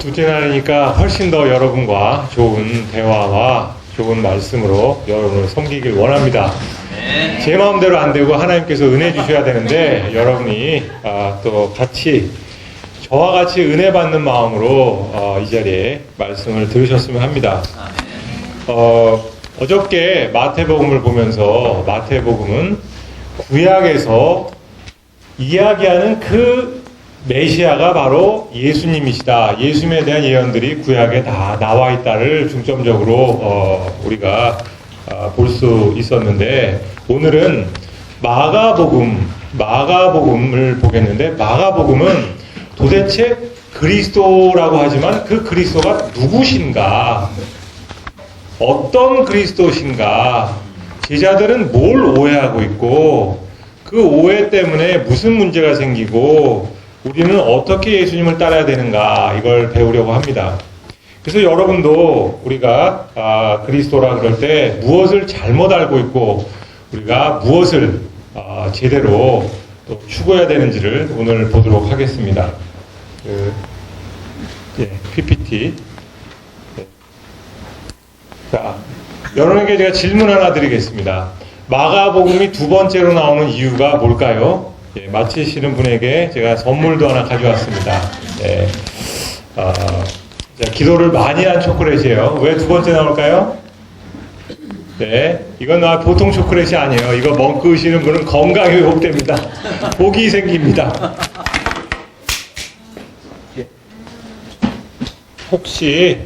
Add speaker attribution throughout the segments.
Speaker 1: 둘째 날이니까 훨씬 더 여러분과 좋은 대화와 좋은 말씀으로 여러분을 섬기길 원합니다. 제 마음대로 안 되고 하나님께서 은혜 주셔야 되는데 여러분이 또 같이 저와 같이 은혜 받는 마음으로 이 자리에 말씀을 들으셨으면 합니다. 어저께 마태복음을 보면서 마태복음은 구약에서 이야기하는 그 메시아가 바로 예수님이시다. 예수님에 대한 예언들이 구약에 다 나와 있다를 중점적으로 우리가 볼 수 있었는데 오늘은 마가복음을 보겠는데 마가복음은 도대체 그리스도라고 하지만 그 그리스도가 누구신가? 어떤 그리스도신가? 제자들은 뭘 오해하고 있고 그 오해 때문에 무슨 문제가 생기고 우리는 어떻게 예수님을 따라야 되는가 이걸 배우려고 합니다. 그래서 여러분도 우리가 그리스도라 그럴 때 무엇을 잘못 알고 있고 우리가 무엇을 제대로 또 추구해야 되는지를 오늘 보도록 하겠습니다. PPT. 자, 여러분에게 제가 질문 하나 드리겠습니다. 마가복음이 두 번째로 나오는 이유가 뭘까요? 마치시는 분에게 제가 선물도 하나 가져왔습니다. 자, 기도를 많이 한 초콜릿이에요. 왜 두 번째 나올까요? 네, 이건 보통 초콜릿이 아니에요. 이거 먹으시는 분은 건강이 회복됩니다. 복이 생깁니다. 혹시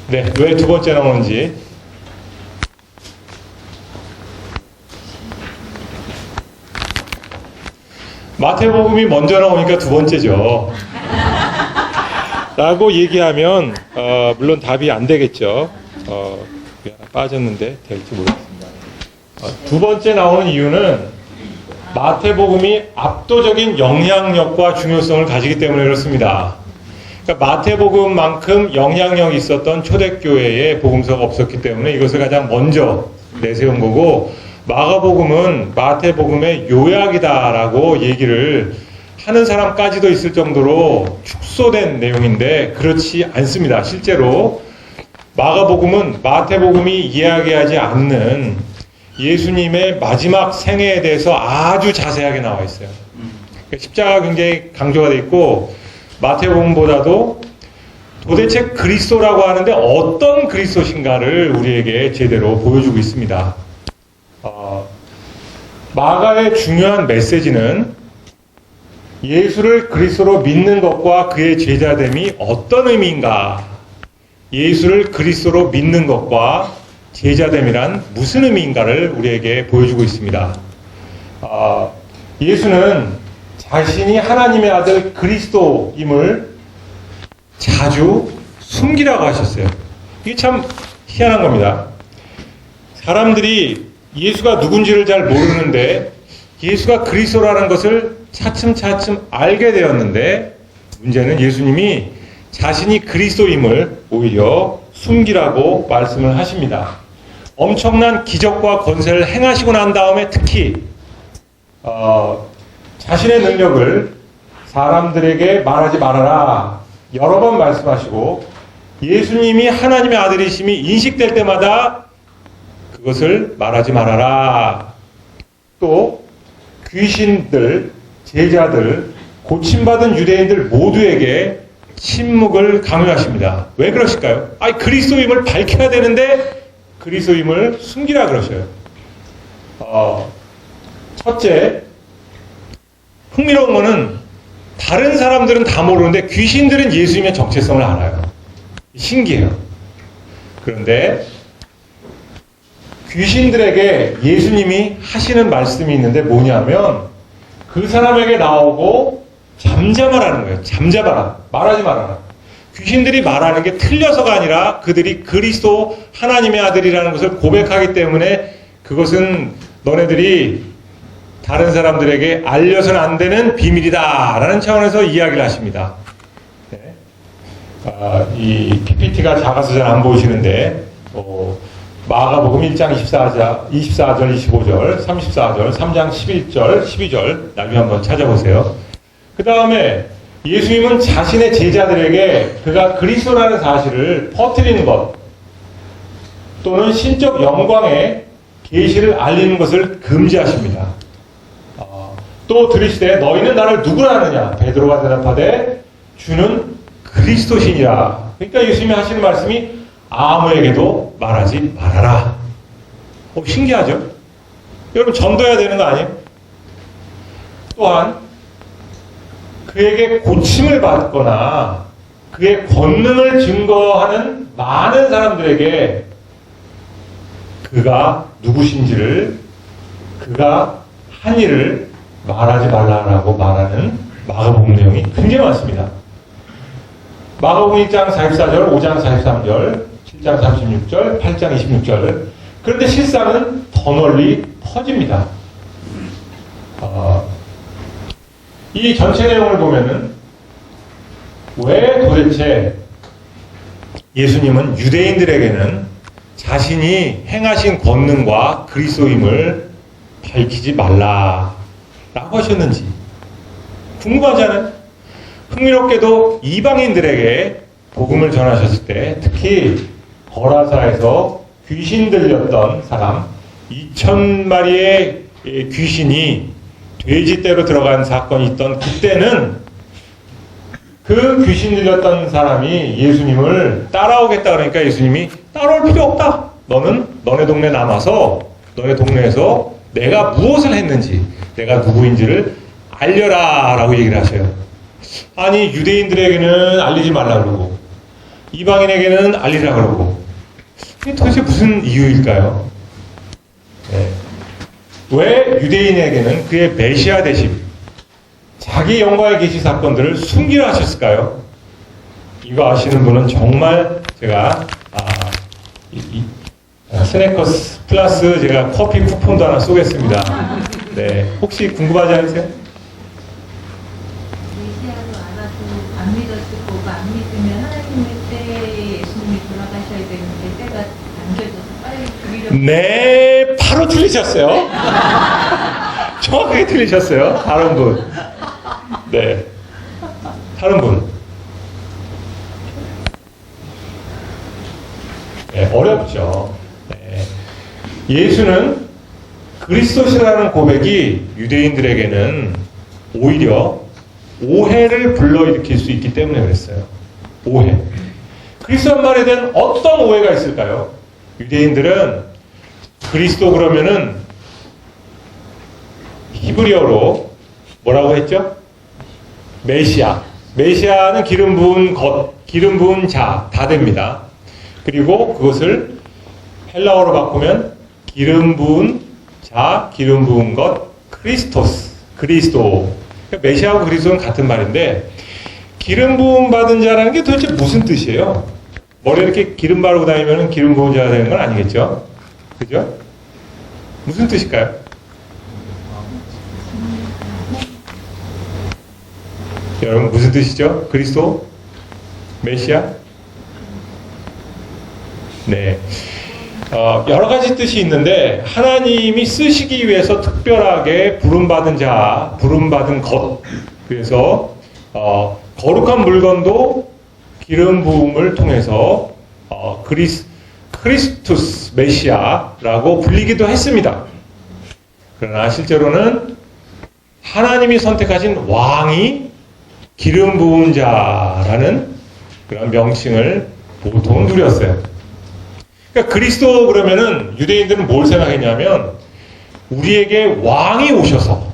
Speaker 1: 네, 왜 두 번째 나오는지 마태복음이 먼저 나오니까 두 번째죠. 라고 얘기하면 물론 답이 안 되겠죠. 빠졌는데 될지 모르겠습니다. 두 번째 나오는 이유는 마태복음이 압도적인 영향력과 중요성을 가지기 때문에 그렇습니다. 그러니까 마태복음만큼 영향력이 있었던 초대교회에 복음서가 없었기 때문에 이것을 가장 먼저 내세운 거고 마가복음은 마태복음의 요약이다라고 얘기를 하는 사람까지도 있을 정도로 축소된 내용인데 그렇지 않습니다. 실제로 마가복음은 마태복음이 이야기하지 않는 예수님의 마지막 생애에 대해서 아주 자세하게 나와 있어요. 십자가가 굉장히 강조가 되어 있고 마태복음보다도 도대체 그리스도라고 하는데 어떤 그리스도신가를 우리에게 제대로 보여주고 있습니다. 마가의 중요한 메시지는 예수를 그리스도로 믿는 것과 그의 제자됨이 어떤 의미인가? 예수를 그리스도로 믿는 것과 제자됨이란 무슨 의미인가를 우리에게 보여주고 있습니다. 예수는 자신이 하나님의 아들 그리스도임을 자주 숨기라고 하셨어요. 이게 참 희한한 겁니다. 사람들이 예수가 누군지를 잘 모르는데 예수가 그리스도라는 것을 차츰차츰 알게 되었는데 문제는 예수님이 자신이 그리스도임을 오히려 숨기라고 말씀을 하십니다. 엄청난 기적과 권세를 행하시고 난 다음에 특히 자신의 능력을 사람들에게 말하지 말아라 여러 번 말씀하시고 예수님이 하나님의 아들이심이 인식될 때마다 그것을 말하지 말아라. 또 귀신들, 제자들, 고침받은 유대인들 모두에게 침묵을 강요하십니다. 왜 그러실까요? 그리스도임을 밝혀야 되는데 그리스도임을 숨기라 그러셔요. 첫째, 흥미로운 거는 다른 사람들은 다 모르는데 귀신들은 예수님의 정체성을 알아요. 신기해요. 그런데 귀신들에게 예수님이 하시는 말씀이 있는데 뭐냐면 그 사람에게 나오고 잠잠하라는 거예요. 잠잠하라. 말하지 말아라. 귀신들이 말하는 게 틀려서가 아니라 그들이 그리스도 하나님의 아들이라는 것을 고백하기 때문에 그것은 너네들이 다른 사람들에게 알려서는 안 되는 비밀이다 라는 차원에서 이야기를 하십니다. 네. 이 PPT가 작아서 잘 안 보이시는데 마가복음 1장 24절, 25절, 34절, 3장 11절, 12절 나중에 한번 찾아보세요. 그 다음에 예수님은 자신의 제자들에게 그가 그리스도라는 사실을 퍼뜨리는 것 또는 신적 영광의 계시를 알리는 것을 금지하십니다. 또 들으시되 너희는 나를 누구라 하느냐? 베드로가 대답하되 주는 그리스도시니라. 그러니까 예수님이 하시는 말씀이 아무에게도 말하지 말아라. 신기하죠? 여러분 전도해야 되는 거 아니에요? 또한 그에게 고침을 받거나 그의 권능을 증거하는 많은 사람들에게 그가 누구신지를 그가 한 일을 말하지 말라라고 말하는 마가복음 내용이 굉장히 많습니다. 마가복음 1장 44절, 5장 43절, 7장 36절, 8장 26절. 그런데 실상은 더 널리 퍼집니다. 이 전체 내용을 보면은 왜 도대체 예수님은 유대인들에게는 자신이 행하신 권능과 그리스도임을 밝히지 말라라고 하셨는지 궁금하잖아요. 흥미롭게도 이방인들에게 복음을 전하셨을 때 특히 거라사에서 귀신 들렸던 사람 2,000마리의 귀신이 돼지떼로 들어간 사건이 있던 그때는 그 귀신 들렸던 사람이 예수님을 따라오겠다 그러니까 예수님이 따라올 필요 없다. 너는 너네 동네 남아서 너네 동네에서 내가 무엇을 했는지 내가 누구인지를 알려라 라고 얘기를 하셔요. 아니 유대인들에게는 알리지 말라 그러고 이방인에게는 알리라 그러고 이게 도대체 무슨 이유일까요? 네. 왜 유대인에게는 그의 메시아 되심 자기 영광의 계시 사건들을 숨기려 하셨을까요? 이거 아시는 분은 정말 제가 스네커스 플러스 제가 커피 쿠폰도 하나 쏘겠습니다. 네, 혹시 궁금하지 않으세요?
Speaker 2: 메시아로 알아도 안 믿었고 안 믿으면 하나님의 때에 예수님이 돌아가셔야 되는데 때가 안겨져서 빨리 죽이려고.
Speaker 1: 네, 바로 틀리셨어요. 정확하게 틀리셨어요. 다른 분. 네, 다른 분. 네, 어렵죠. 네. 예수는 그리스도시라는 고백이 유대인들에게는 오히려 오해를 불러일으킬 수 있기 때문에 그랬어요. 오해. 그리스도란 말에 대한 어떤 오해가 있을까요? 유대인들은 그리스도 그러면은 히브리어로 뭐라고 했죠? 메시아. 메시아는 기름 부은 것, 기름 부은 자 다 됩니다. 그리고 그것을 헬라어로 바꾸면 기름 부은 자, 기름 부은 것, 크리스토스, 그리스도. 그러니까 메시아하고 그리스도는 같은 말인데 기름 부음 받은 자라는 게 도대체 무슨 뜻이에요? 머리에 이렇게 기름 바르고 다니면 기름 부은 자가 되는 건 아니겠죠? 그죠? 무슨 뜻일까요? 여러분 무슨 뜻이죠? 그리스도? 메시아? 네. 여러 가지 뜻이 있는데 하나님이 쓰시기 위해서 특별하게 부름받은 자, 부름받은 것. 그래서 거룩한 물건도 기름 부음을 통해서 크리스투스 메시아라고 불리기도 했습니다. 그러나 실제로는 하나님이 선택하신 왕이 기름 부은 자라는 그런 명칭을 보통 누렸어요. 그러니까 그리스도 그러면은 유대인들은 뭘 생각했냐면 우리에게 왕이 오셔서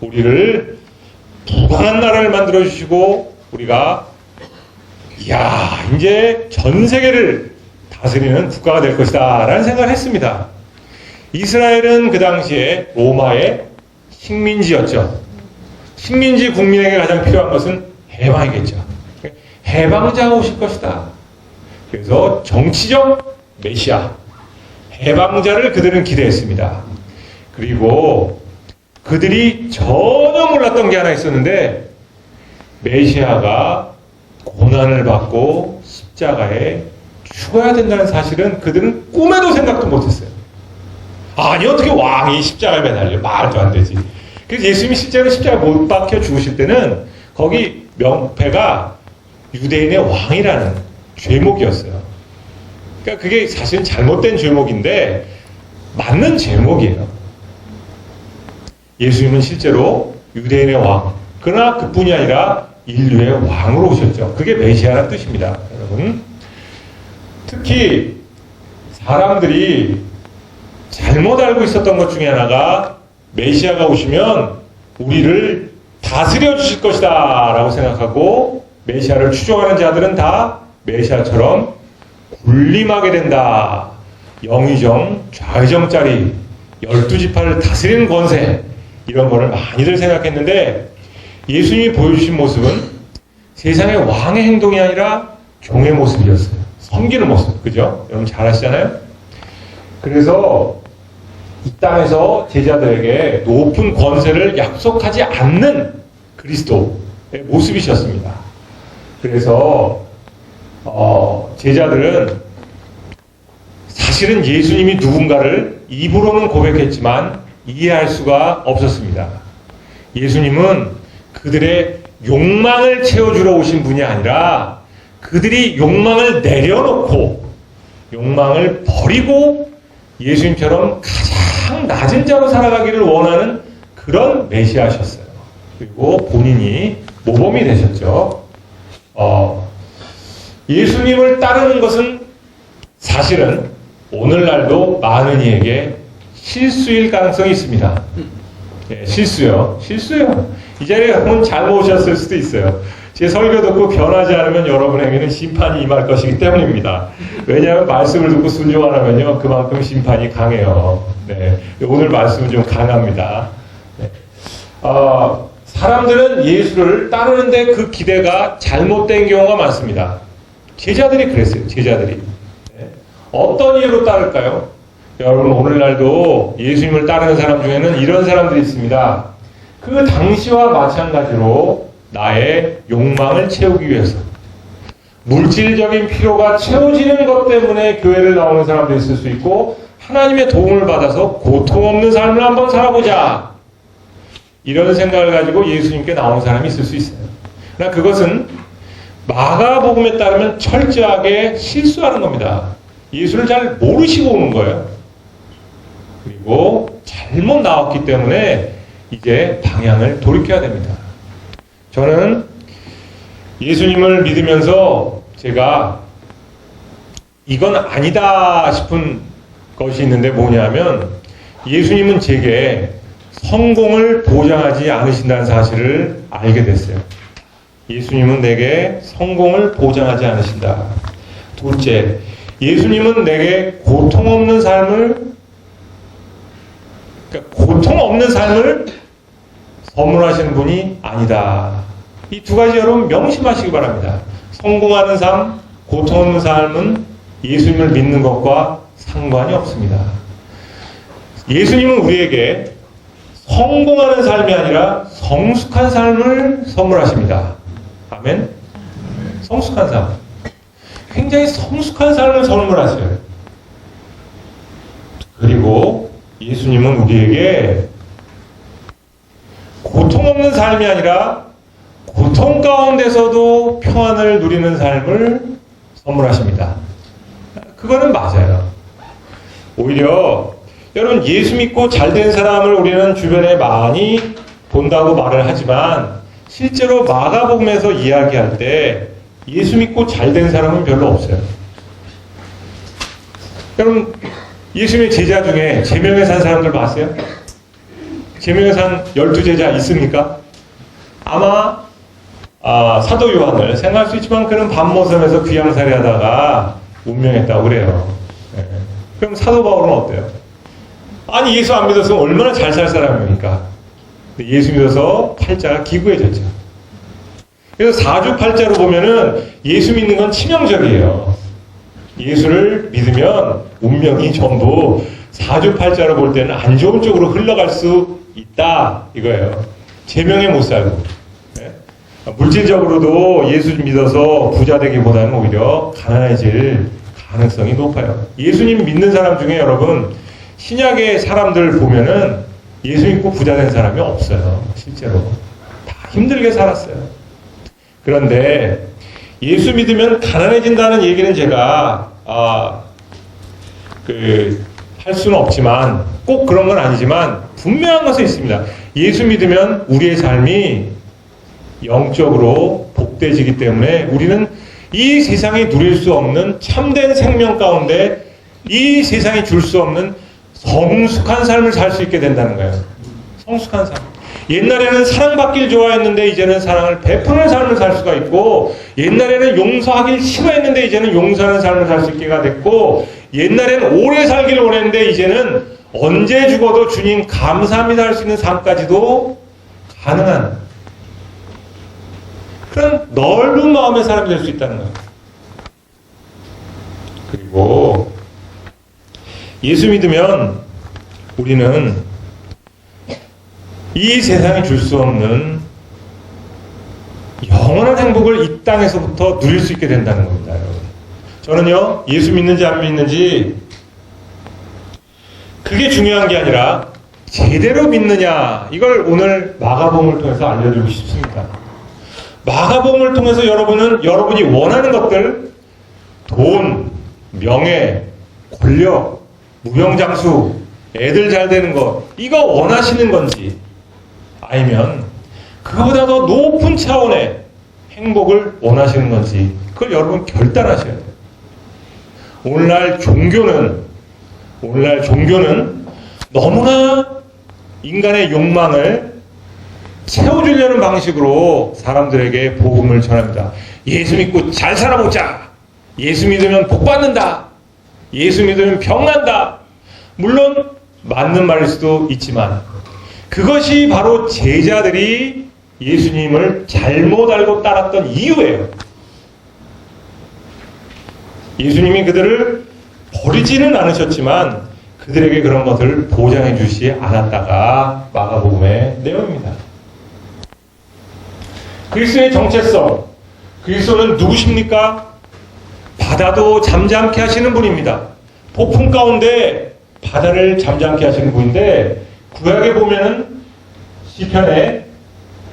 Speaker 1: 우리를 부강한 나라를 만들어 주시고 우리가 이제 전 세계를 다스리는 국가가 될 것이다 라는 생각을 했습니다. 이스라엘은 그 당시에 로마의 식민지였죠. 식민지 국민에게 가장 필요한 것은 해방이겠죠. 해방자가 오실 것이다. 그래서 정치적 메시아, 해방자를 그들은 기대했습니다. 그리고 그들이 전혀 몰랐던 게 하나 있었는데 메시아가 고난을 받고 십자가에 죽어야 된다는 사실은 그들은 꿈에도 생각도 못했어요. 아니 어떻게 왕이 십자가에 매달려? 말도 안 되지. 그래서 예수님이 실제로 십자가에 못 박혀 죽으실 때는 거기 명패가 유대인의 왕이라는 죄목이었어요. 그러니까 그게 사실은 잘못된 죄목인데 맞는 제목이에요. 예수님은 실제로 유대인의 왕, 그러나 그뿐이 아니라 인류의 왕으로 오셨죠. 그게 메시아라는 뜻입니다, 여러분. 특히 사람들이 잘못 알고 있었던 것 중에 하나가 메시아가 오시면 우리를 다스려 주실 것이다 라고 생각하고 메시아를 추종하는 자들은 다 메시아처럼 군림하게 된다. 영의정, 좌의정짜리 12지파를 다스리는 권세, 이런 거를 많이들 생각했는데 예수님이 보여주신 모습은 세상의 왕의 행동이 아니라 종의 모습이었어요. 섬기는 모습, 그죠? 여러분 잘 아시잖아요? 그래서 이 땅에서 제자들에게 높은 권세를 약속하지 않는 그리스도의 모습이셨습니다. 그래서 제자들은 사실은 예수님이 누군가를 입으로는 고백했지만 이해할 수가 없었습니다. 예수님은 그들의 욕망을 채워주러 오신 분이 아니라 그들이 욕망을 내려놓고 욕망을 버리고 예수님처럼 가장 낮은 자로 살아가기를 원하는 그런 메시아셨어요. 그리고 본인이 모범이 되셨죠. 예수님을 따르는 것은 사실은 오늘날도 많은 이에게 실수일 가능성이 있습니다. 네, 실수요. 이 자리에 여러분 잘못 오셨을 수도 있어요. 제 설교 듣고 변하지 않으면 여러분에게는 심판이 임할 것이기 때문입니다. 왜냐하면 말씀을 듣고 순종 안 하면요, 그만큼 심판이 강해요. 네, 오늘 말씀은 좀 강합니다. 네. 사람들은 예수를 따르는데 그 기대가 잘못된 경우가 많습니다. 제자들이 그랬어요. 제자들이. 네. 어떤 이유로 따를까요? 여러분 오늘날도 예수님을 따르는 사람 중에는 이런 사람들이 있습니다. 그 당시와 마찬가지로 나의 욕망을 채우기 위해서 물질적인 필요가 채워지는 것 때문에 교회를 나오는 사람도 있을 수 있고 하나님의 도움을 받아서 고통 없는 삶을 한번 살아보자 이런 생각을 가지고 예수님께 나오는 사람이 있을 수 있어요. 그러나 그것은 마가복음에 따르면 철저하게 실수하는 겁니다. 예수를 잘 모르시고 오는 거예요. 그리고 잘못 나왔기 때문에 이제 방향을 돌이켜야 됩니다. 저는 예수님을 믿으면서 제가 이건 아니다 싶은 것이 있는데 뭐냐면 예수님은 제게 성공을 보장하지 않으신다는 사실을 알게 됐어요. 예수님은 내게 성공을 보장하지 않으신다. 둘째, 예수님은 내게 고통 없는 삶을 선물하시는 분이 아니다. 이 두 가지 여러분 명심하시기 바랍니다. 성공하는 삶, 고통 없는 삶은 예수님을 믿는 것과 상관이 없습니다. 예수님은 우리에게 성공하는 삶이 아니라 성숙한 삶을 선물하십니다. 아멘? 성숙한 삶. 굉장히 성숙한 삶을 선물하셔요. 그리고 예수님은 우리에게 고통 없는 삶이 아니라 고통 가운데서도 평안을 누리는 삶을 선물하십니다. 그거는 맞아요. 오히려 여러분 예수 믿고 잘된 사람을 우리는 주변에 많이 본다고 말을 하지만 실제로 마가복음에서 이야기할 때 예수 믿고 잘된 사람은 별로 없어요. 여러분 예수님의 제자 중에 제명에 산 사람들 봤어요? 제명에 산 12제자 있습니까? 아마 사도 요한을 생각할 수 있지만 그는 밤모섬에서 귀양살이 하다가 운명했다고 그래요. 네. 그럼 사도 바울은 어때요? 아니 예수 안 믿었으면 얼마나 잘 살 사람입니까? 예수 믿어서 팔자가 기구해졌죠. 그래서 사주팔자로 보면은 예수 믿는 건 치명적이에요. 예수를 믿으면 운명이 전부 사주팔자로 볼 때는 안 좋은 쪽으로 흘러갈 수 있다 이거예요. 제명에 못 살고. 네? 물질적으로도 예수 믿어서 부자 되기보다는 오히려 가난해질 가능성이 높아요. 예수님 믿는 사람 중에 여러분 신약의 사람들 보면은 예수 믿고 부자 된 사람이 없어요. 실제로 다 힘들게 살았어요. 그런데 예수 믿으면 가난해진다는 얘기는 제가 할 수는 없지만 꼭 그런 건 아니지만 분명한 것은 있습니다. 예수 믿으면 우리의 삶이 영적으로 복되지기 때문에 우리는 이 세상이 누릴 수 없는 참된 생명 가운데 이 세상이 줄 수 없는 성숙한 삶을 살 수 있게 된다는 거예요. 성숙한 삶. 옛날에는 사랑받길 좋아했는데 이제는 사랑을 베푸는 삶을 살 수가 있고, 옛날에는 용서하길 싫어했는데 이제는 용서하는 삶을 살 수 있게가 됐고, 옛날에는 오래 살기를 원했는데 이제는 언제 죽어도 주님 감사합니다 할 수 있는 삶까지도 가능한 그런 넓은 마음의 사람이 될 수 있다는 거예요. 그리고 예수 믿으면 우리는 이 세상이 줄 수 없는 영원한 행복을 이 땅에서부터 누릴 수 있게 된다는 겁니다, 여러분. 저는요, 예수 믿는지 안 믿는지 그게 중요한 게 아니라 제대로 믿느냐, 이걸 오늘 마가복음을 통해서 알려드리고 싶습니다. 마가복음을 통해서 여러분이 원하는 것들, 돈, 명예, 권력, 무병장수, 애들 잘 되는 거, 이거 원하시는 건지, 아니면 그거보다 더 높은 차원의 행복을 원하시는 건지, 그걸 여러분 결단하셔야 돼요. 오늘날 종교는 너무나 인간의 욕망을 채워주려는 방식으로 사람들에게 복음을 전합니다. 예수 믿고 잘 살아보자. 예수 믿으면 복 받는다. 예수 믿으면 병 난다. 물론 맞는 말일 수도 있지만 그것이 바로 제자들이 예수님을 잘못 알고 따랐던 이유예요. 예수님이 그들을 버리지는 않으셨지만 그들에게 그런 것을 보장해 주시지 않았다가 마가복음의 내용입니다. 그리스도의 정체성, 그리스도는 누구십니까? 바다도 잠잠케 하시는 분입니다. 폭풍 가운데 바다를 잠잠케 하시는 분인데, 구약에 보면은 시편에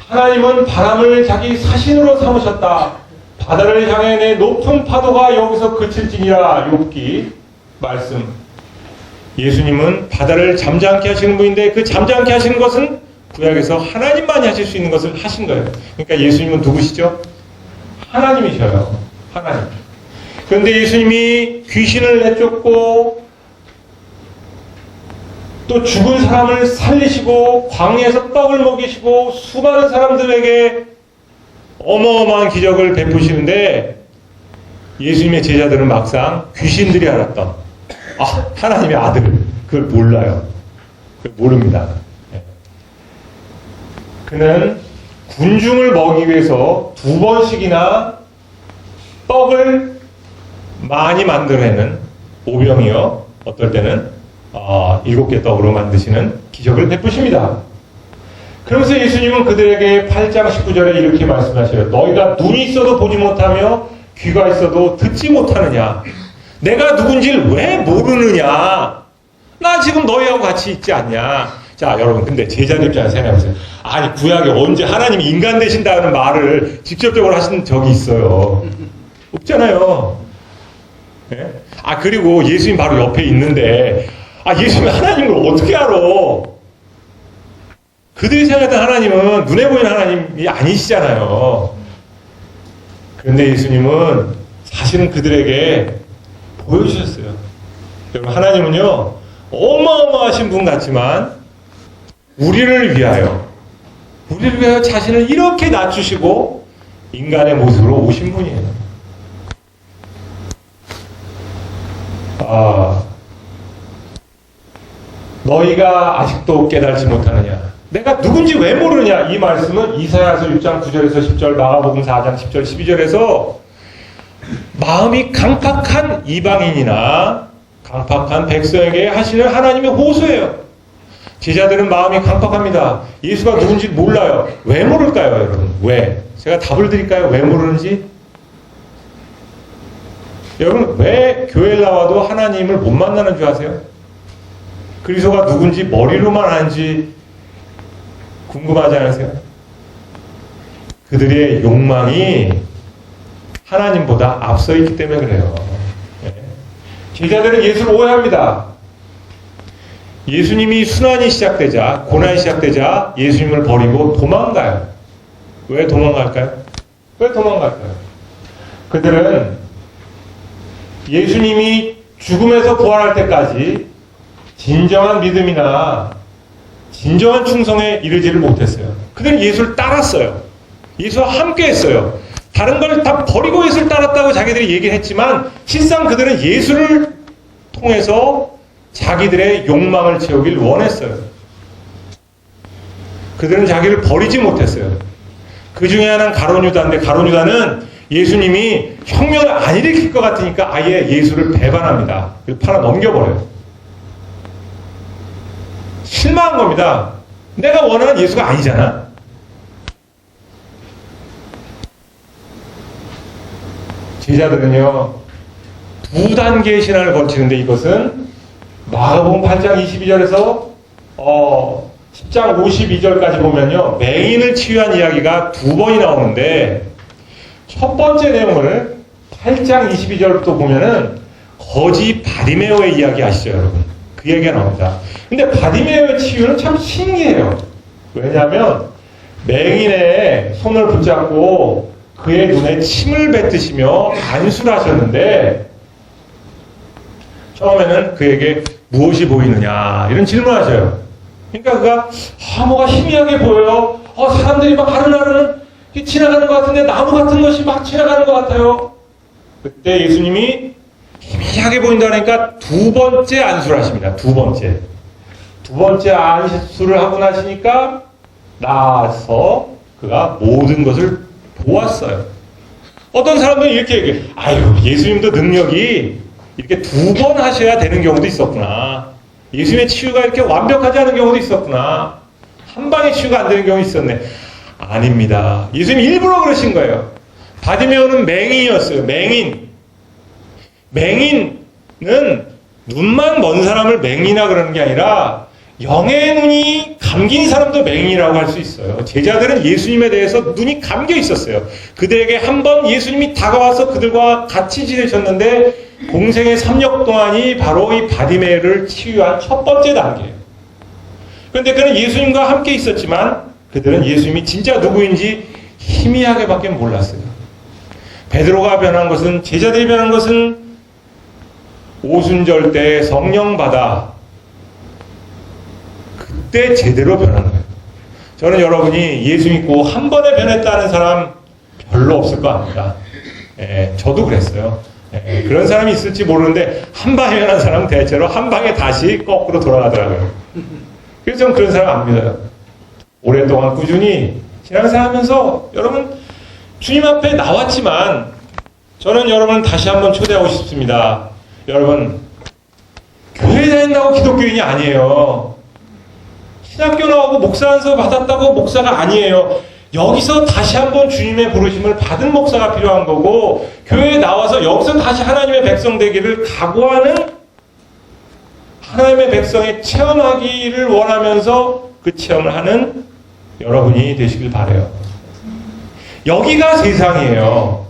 Speaker 1: 하나님은 바람을 자기 사신으로 삼으셨다. 바다를 향해 내 높은 파도가 여기서 그칠지니라. 욥기 말씀. 예수님은 바다를 잠잠케 하시는 분인데, 그 잠잠케 하시는 것은 구약에서 하나님만이 하실 수 있는 것을 하신 거예요. 그러니까 예수님은 누구시죠? 하나님이셔요. 하나님. 그런데 예수님이 귀신을 내쫓고 또 죽은 사람을 살리시고 광야에서 떡을 먹이시고 수많은 사람들에게 어마어마한 기적을 베푸시는데, 예수님의 제자들은 막상 귀신들이 알았던 하나님의 아들, 그걸 몰라요. 그걸 모릅니다. 그는 군중을 먹이기 위해서 2번씩이나 떡을 많이 만들어내는 오병이어, 어떨 때는 7개 떡으로 만드시는 기적을 베푸십니다. 그러면서 예수님은 그들에게 8장 19절에 이렇게 말씀하셔요. 너희가 눈이 있어도 보지 못하며 귀가 있어도 듣지 못하느냐? 내가 누군지를 왜 모르느냐? 나 지금 너희하고 같이 있지 않냐? 자, 여러분, 근데 제자들 입장에서 생각해보세요. 아니, 구약에 언제 하나님이 인간 되신다는 말을 직접적으로 하신 적이 있어요? 없잖아요. 네? 그리고 예수님 바로 옆에 있는데, 예수님이 하나님을 어떻게 알아? 그들이 생각했던 하나님은 눈에 보이는 하나님이 아니시잖아요. 그런데 예수님은 사실은 그들에게 보여주셨어요. 여러분, 하나님은요, 어마어마하신 분 같지만 우리를 위하여 자신을 이렇게 낮추시고 인간의 모습으로 오신 분이에요. 너희가 아직도 깨달지 못하느냐? 내가 누군지 왜 모르느냐? 이 말씀은 이사야서 6장 9절에서 10절, 마가복음 4장 10절, 12절에서 마음이 강팍한 이방인이나 강팍한 백성에게 하시는 하나님의 호소예요. 제자들은 마음이 강팍합니다. 예수가 누군지 몰라요. 왜 모를까요, 여러분? 왜? 제가 답을 드릴까요? 왜 모르는지? 여러분, 왜 교회에 나와도 하나님을 못 만나는 줄 아세요? 그리스도가 누군지 머리로만 아는지 궁금하지 않으세요? 그들의 욕망이 하나님보다 앞서 있기 때문에 그래요. 예. 제자들은 예수를 오해합니다. 예수님이 순환이 시작되자, 고난이 시작되자 예수님을 버리고 도망가요. 왜 도망갈까요? 왜 도망갈까요? 그들은 예수님이 죽음에서 부활할 때까지 진정한 믿음이나 진정한 충성에 이르지를 못했어요. 그들은 예수를 따랐어요. 예수와 함께 했어요. 다른 걸 다 버리고 예수를 따랐다고 자기들이 얘기했지만 실상 그들은 예수를 통해서 자기들의 욕망을 채우길 원했어요. 그들은 자기를 버리지 못했어요. 그 중에 하나는 가룟유다인데 가룟유다는 예수님이 혁명을 안 일으킬 것 같으니까 아예 예수를 배반합니다. 팔아 넘겨버려요. 실망한 겁니다. 내가 원하는 예수가 아니잖아. 제자들은요, 두 단계의 신앙을 거치는데 이것은 마가복음 8장 22절에서 10장 52절까지 보면요, 맹인을 치유한 이야기가 두 번이 나오는데 첫 번째 내용을 8장 22절부터 보면은 거지 바디메오의 이야기 아시죠, 여러분? 그 얘기가 나옵니다. 근데 바디메오의 치유는 참 신기해요. 왜냐하면 맹인의 손을 붙잡고 그의 눈에 침을 뱉으시며 안수를 하셨는데 처음에는 그에게 무엇이 보이느냐 이런 질문을 하셔요. 그러니까 그가 뭐가 희미하게 보여요. 사람들이 막 하루하루는 지나가는 것 같은데 나무 같은 것이 막 지나가는 것 같아요. 그때 예수님이 희미하게 보인다 그러니까 두 번째 안수를 하십니다. 두 번째 안수를 하고 나시니까 나서 그가 모든 것을 보았어요. 어떤 사람들은 이렇게 얘기해요. 아유, 예수님도 능력이 이렇게 두 번 하셔야 되는 경우도 있었구나. 예수님의 치유가 이렇게 완벽하지 않은 경우도 있었구나. 한 방에 치유가 안 되는 경우 있었네. 아닙니다. 예수님 일부러 그러신 거예요. 바디메오는 맹인이었어요. 맹인은 눈만 먼 사람을 맹인이라 그러는 게 아니라 영의 눈이 감긴 사람도 맹인이라고 할 수 있어요. 제자들은 예수님에 대해서 눈이 감겨 있었어요. 그들에게 한 번 예수님이 다가와서 그들과 같이 지내셨는데 공생의 3년 동안이 바로 이 바디메오를 치유한 첫 번째 단계예요. 그런데 그는 예수님과 함께 있었지만 그들은 예수님이 진짜 누구인지 희미하게밖에 몰랐어요. 베드로가 변한 것은, 제자들이 변한 것은 오순절 때 성령 받아 그때 제대로 변하는 거예요. 저는 여러분이 예수 믿고 한 번에 변했다는 사람 별로 없을 것 같습니다. 저도 그랬어요. 그런 사람이 있을지 모르는데 한 방에 변한 사람은 대체로 한 방에 다시 거꾸로 돌아가더라고요. 그래서 저는 그런 사람 안 믿어요. 오랫동안 꾸준히 신앙생활하면서 여러분 주님 앞에 나왔지만 저는 여러분을 다시 한번 초대하고 싶습니다. 여러분 교회 다닌다고 기독교인이 아니에요. 신학교 나오고 목사 안수 받았다고 목사가 아니에요. 여기서 다시 한번 주님의 부르심을 받은 목사가 필요한 거고 교회에 나와서 여기서 다시 하나님의 백성 되기를 각오하는 하나님의 백성의 체험하기를 원하면서 그 체험을 하는 여러분이 되시길 바라요. 여기가 세상이에요.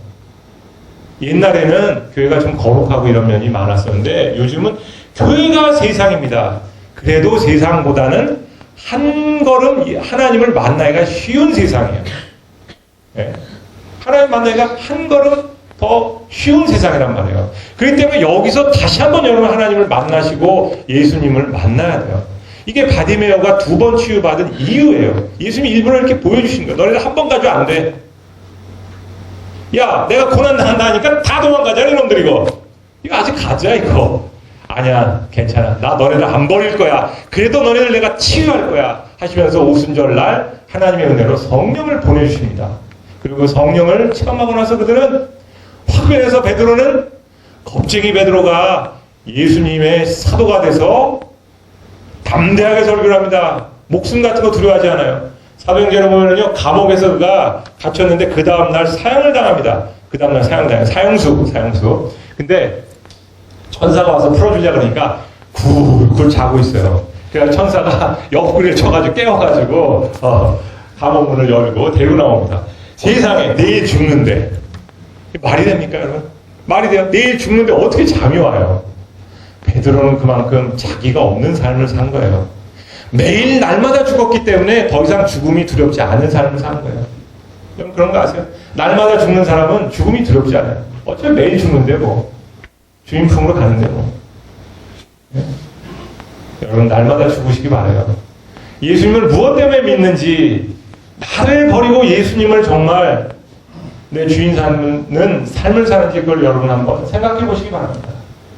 Speaker 1: 옛날에는 교회가 좀 거룩하고 이런 면이 많았었는데 요즘은 교회가 세상입니다. 그래도 세상보다는 한 걸음 하나님을 만나기가 쉬운 세상이에요. 네? 하나님 만나기가 한 걸음 더 쉬운 세상이란 말이에요. 그렇기 때문에 여기서 다시 한번 여러분 하나님을 만나시고 예수님을 만나야 돼요. 이게 바디메오가 두 번 치유받은 이유예요. 예수님이 일부러 이렇게 보여주신 거예요. 너네들 한 번 가지고 안 돼. 야, 내가 고난 당한다 하니까 다 도망가자 이놈들 이거 아직 가자 이거. 아니야, 괜찮아. 나 너네들 안 버릴 거야. 그래도 너네들 내가 치유할 거야. 하시면서 오순절날 하나님의 은혜로 성령을 보내주십니다. 그리고 성령을 체험하고 나서 그들은 화면에서 베드로는 겁쟁이 베드로가 예수님의 사도가 돼서 담대하게 설교를 합니다. 목숨 같은 거 두려워하지 않아요. 사도행전에 보면요, 감옥에서 그가 갇혔는데 그 다음날 사형을 당합니다. 그 다음날 사형수. 근데 천사가 와서 풀어주자 그러니까 굴굴 자고 있어요. 그래서 천사가 옆구리를 쳐가지고 깨워가지고 감옥문을 열고 데리고 나옵니다. 세상에 내일 죽는데 말이 됩니까, 여러분? 말이 돼요? 내일 죽는데 어떻게 잠이 와요? 베드로는 그만큼 자기가 없는 삶을 산 거예요. 매일 날마다 죽었기 때문에 더 이상 죽음이 두렵지 않은 삶을 산 거예요. 여러분 그런 거 아세요? 날마다 죽는 사람은 죽음이 두렵지 않아요. 어차피 매일 죽는데 뭐. 주님 품으로 가는데 뭐. 네? 여러분 날마다 죽으시기 바라요. 예수님을 무엇 때문에 믿는지 나를 버리고 예수님을 정말 내 주인 삼는 삶을 사는지 그걸 여러분 한번 생각해 보시기 바랍니다.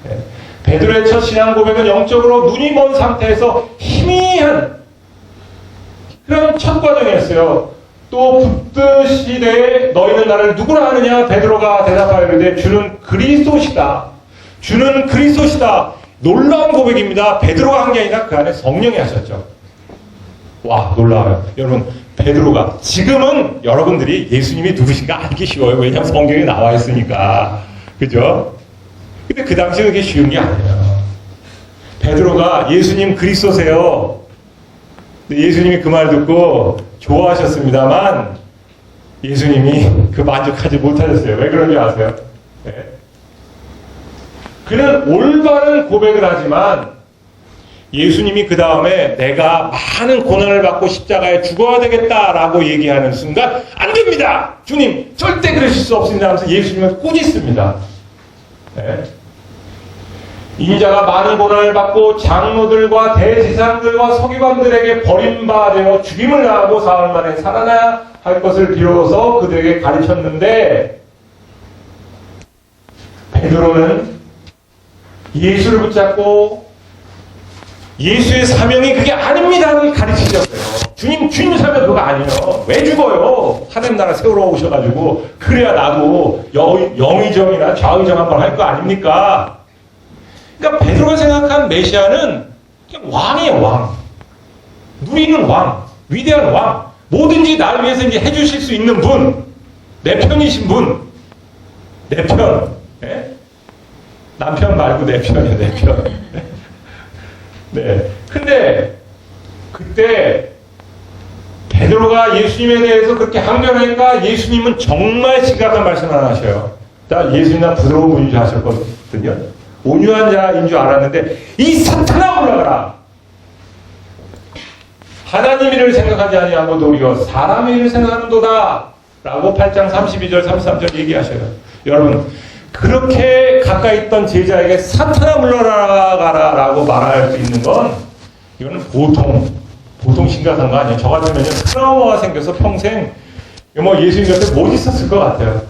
Speaker 1: 네. 베드로의 첫 신앙 고백은 영적으로 눈이 먼 상태에서 희미한 그런 첫 과정이었어요. 또 붙드 시대에 너희는 나를 누구라 하느냐? 베드로가 대답하여 이르되 주는 그리스도시다. 주는 그리스도시다. 놀라운 고백입니다. 베드로가 한 게 아니라 그 안에 성령이 하셨죠. 와, 놀라워요. 여러분, 베드로가 지금은 여러분들이 예수님이 누구신가 알기 쉬워요. 왜냐하면 성경에 나와 있으니까. 그죠? 근데 그 당시에 그게 쉬운 게 아니에요. 베드로가 예수님 그리스도세요. 예수님이 그 말 듣고 좋아하셨습니다만 예수님이 그 만족하지 못하셨어요. 왜 그런지 아세요? 네. 그는 올바른 고백을 하지만 예수님이 그 다음에 내가 많은 고난을 받고 십자가에 죽어야 되겠다라고 얘기하는 순간 안 됩니다! 주님 절대 그러실 수 없습니다 하면서 예수님을 꾸짖습니다. 네. 인자가 많은 고난을 받고 장로들과 대제사장들과 서기관들에게 버림받아 죽임을 당하고 사흘 만에 살아나야 할 것을 비로소 그들에게 가르쳤는데 베드로는 예수를 붙잡고 예수의 사명이 그게 아닙니다를 가르치셨어요. 주님 사명 그거 아니에요. 왜 죽어요? 하나님 나라 세우러 오셔가지고 그래야 나도 영의정이나 좌의정 한번 할 거 아닙니까? 그러니까 베드로가 생각한 메시아는 그냥 왕이에요, 왕. 누리는 왕, 위대한 왕. 뭐든지 나를 위해서 이제 해주실 수 있는 분, 내 편이신 분, 내 편. 네? 남편 말고 내 편이에요, 내 편. 네. 근데 그때 베드로가 예수님에 대해서 그렇게 항변하니까 예수님은 정말 심각한 말씀 하나 하셔요. 나 예수님은 부드러운 분인 줄 아셨거든요. 온유한 자인 줄 알았는데 이 사탄아 올라가라. 하나님 일을 생각하지 아니하고 도리어 사람의 일을 생각하는도다 라고 8장 32절 33절 얘기하셔요. 여러분 그렇게 가까이 있던 제자에게 사탄아 물러나가라 라고 말할 수 있는 건 이거는 보통 심각한 거 아니에요. 저 같으면 트라우마가 생겨서 평생 뭐 예수님 곁에 못 있었을 것 같아요.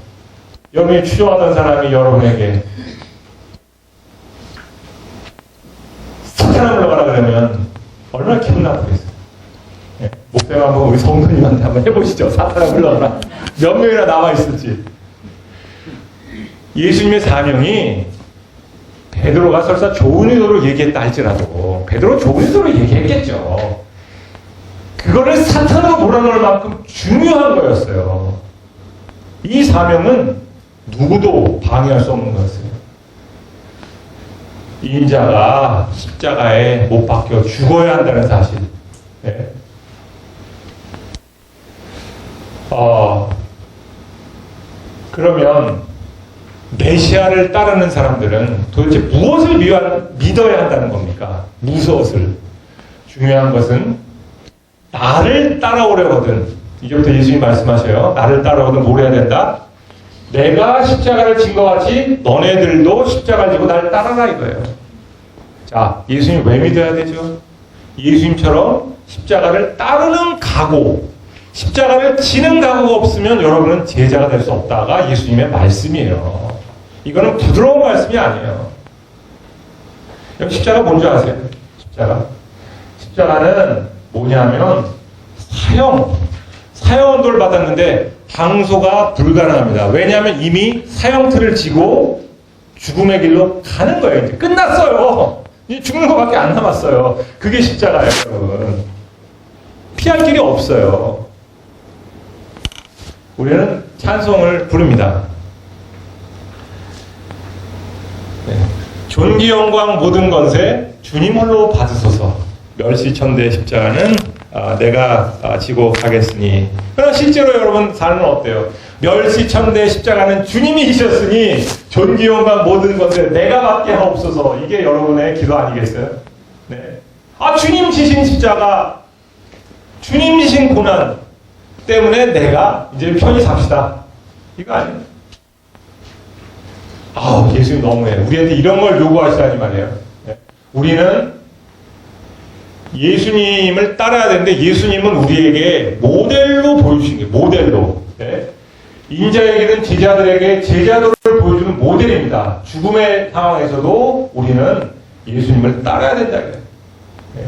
Speaker 1: 여러분이 추종하던 사람이 여러분에게 사탄아 물러가라 그러면 얼마나 기분 나쁘겠어요. 네, 목사님 한번 우리 성도님한테 한번 해보시죠. 사탄아 물러가라. 몇 명이나 남아있을지. 예수님의 사명이 베드로가 설사 좋은 의도로 얘기했다 할지라도 베드로 좋은 의도로 얘기했겠죠. 그거를 사탄으로 몰아넣을 만큼 중요한 거였어요. 이 사명은 누구도 방해할 수 없는 거였어요. 인자가 십자가에 못 박혀 죽어야 한다는 사실. 네. 그러면 메시아를 따르는 사람들은 도대체 무엇을 믿어야 한다는 겁니까? 무엇을? 중요한 것은 나를 따라오려거든. 이제부터 예수님이 말씀하셔요. 나를 따라오든 뭘 해야 된다? 내가 십자가를 진 것 같이 너네들도 십자가를 지고 나를 따라라 이거예요. 자, 예수님 왜 믿어야 되죠? 예수님처럼 십자가를 따르는 각오, 십자가를 지는 각오가 없으면 여러분은 제자가 될 수 없다가 예수님의 말씀이에요. 이거는 부드러운 말씀이 아니에요. 여기 십자가 뭔지 아세요? 십자가는 뭐냐면 사형언도를 받았는데 방소가 불가능합니다. 왜냐하면 이미 사형틀을 지고 죽음의 길로 가는 거예요. 이제 끝났어요. 이제 죽는 것밖에 안 남았어요. 그게 십자가예요, 여러분. 피할 길이 없어요. 우리는 찬송을 부릅니다. 네. 존귀 영광 모든 건세 주님 홀로 받으소서. 멸시천대의 십자가는 내가 지고 가겠으니. 그러나 실제로 여러분 삶은 어때요? 멸시천대 십자가는 주님이 지셨으니 존귀영광 모든 것을 내가 받게 하옵소서. 이게 여러분의 기도 아니겠어요? 네. 주님 지신 십자가, 주님 지신 고난 때문에 내가 이제 편히 삽시다. 이거 아니에요. 예수님 너무해. 우리한테 이런 걸 요구하시다니 말이에요. 네. 우리는 예수님을 따라야 되는데 예수님은 우리에게 모델로 보여주신 거예요. 모델로. 네. 인자에게는 제자들에게 제자도를 보여주는 모델입니다. 죽음의 상황에서도 우리는 예수님을 따라야 된다. 네.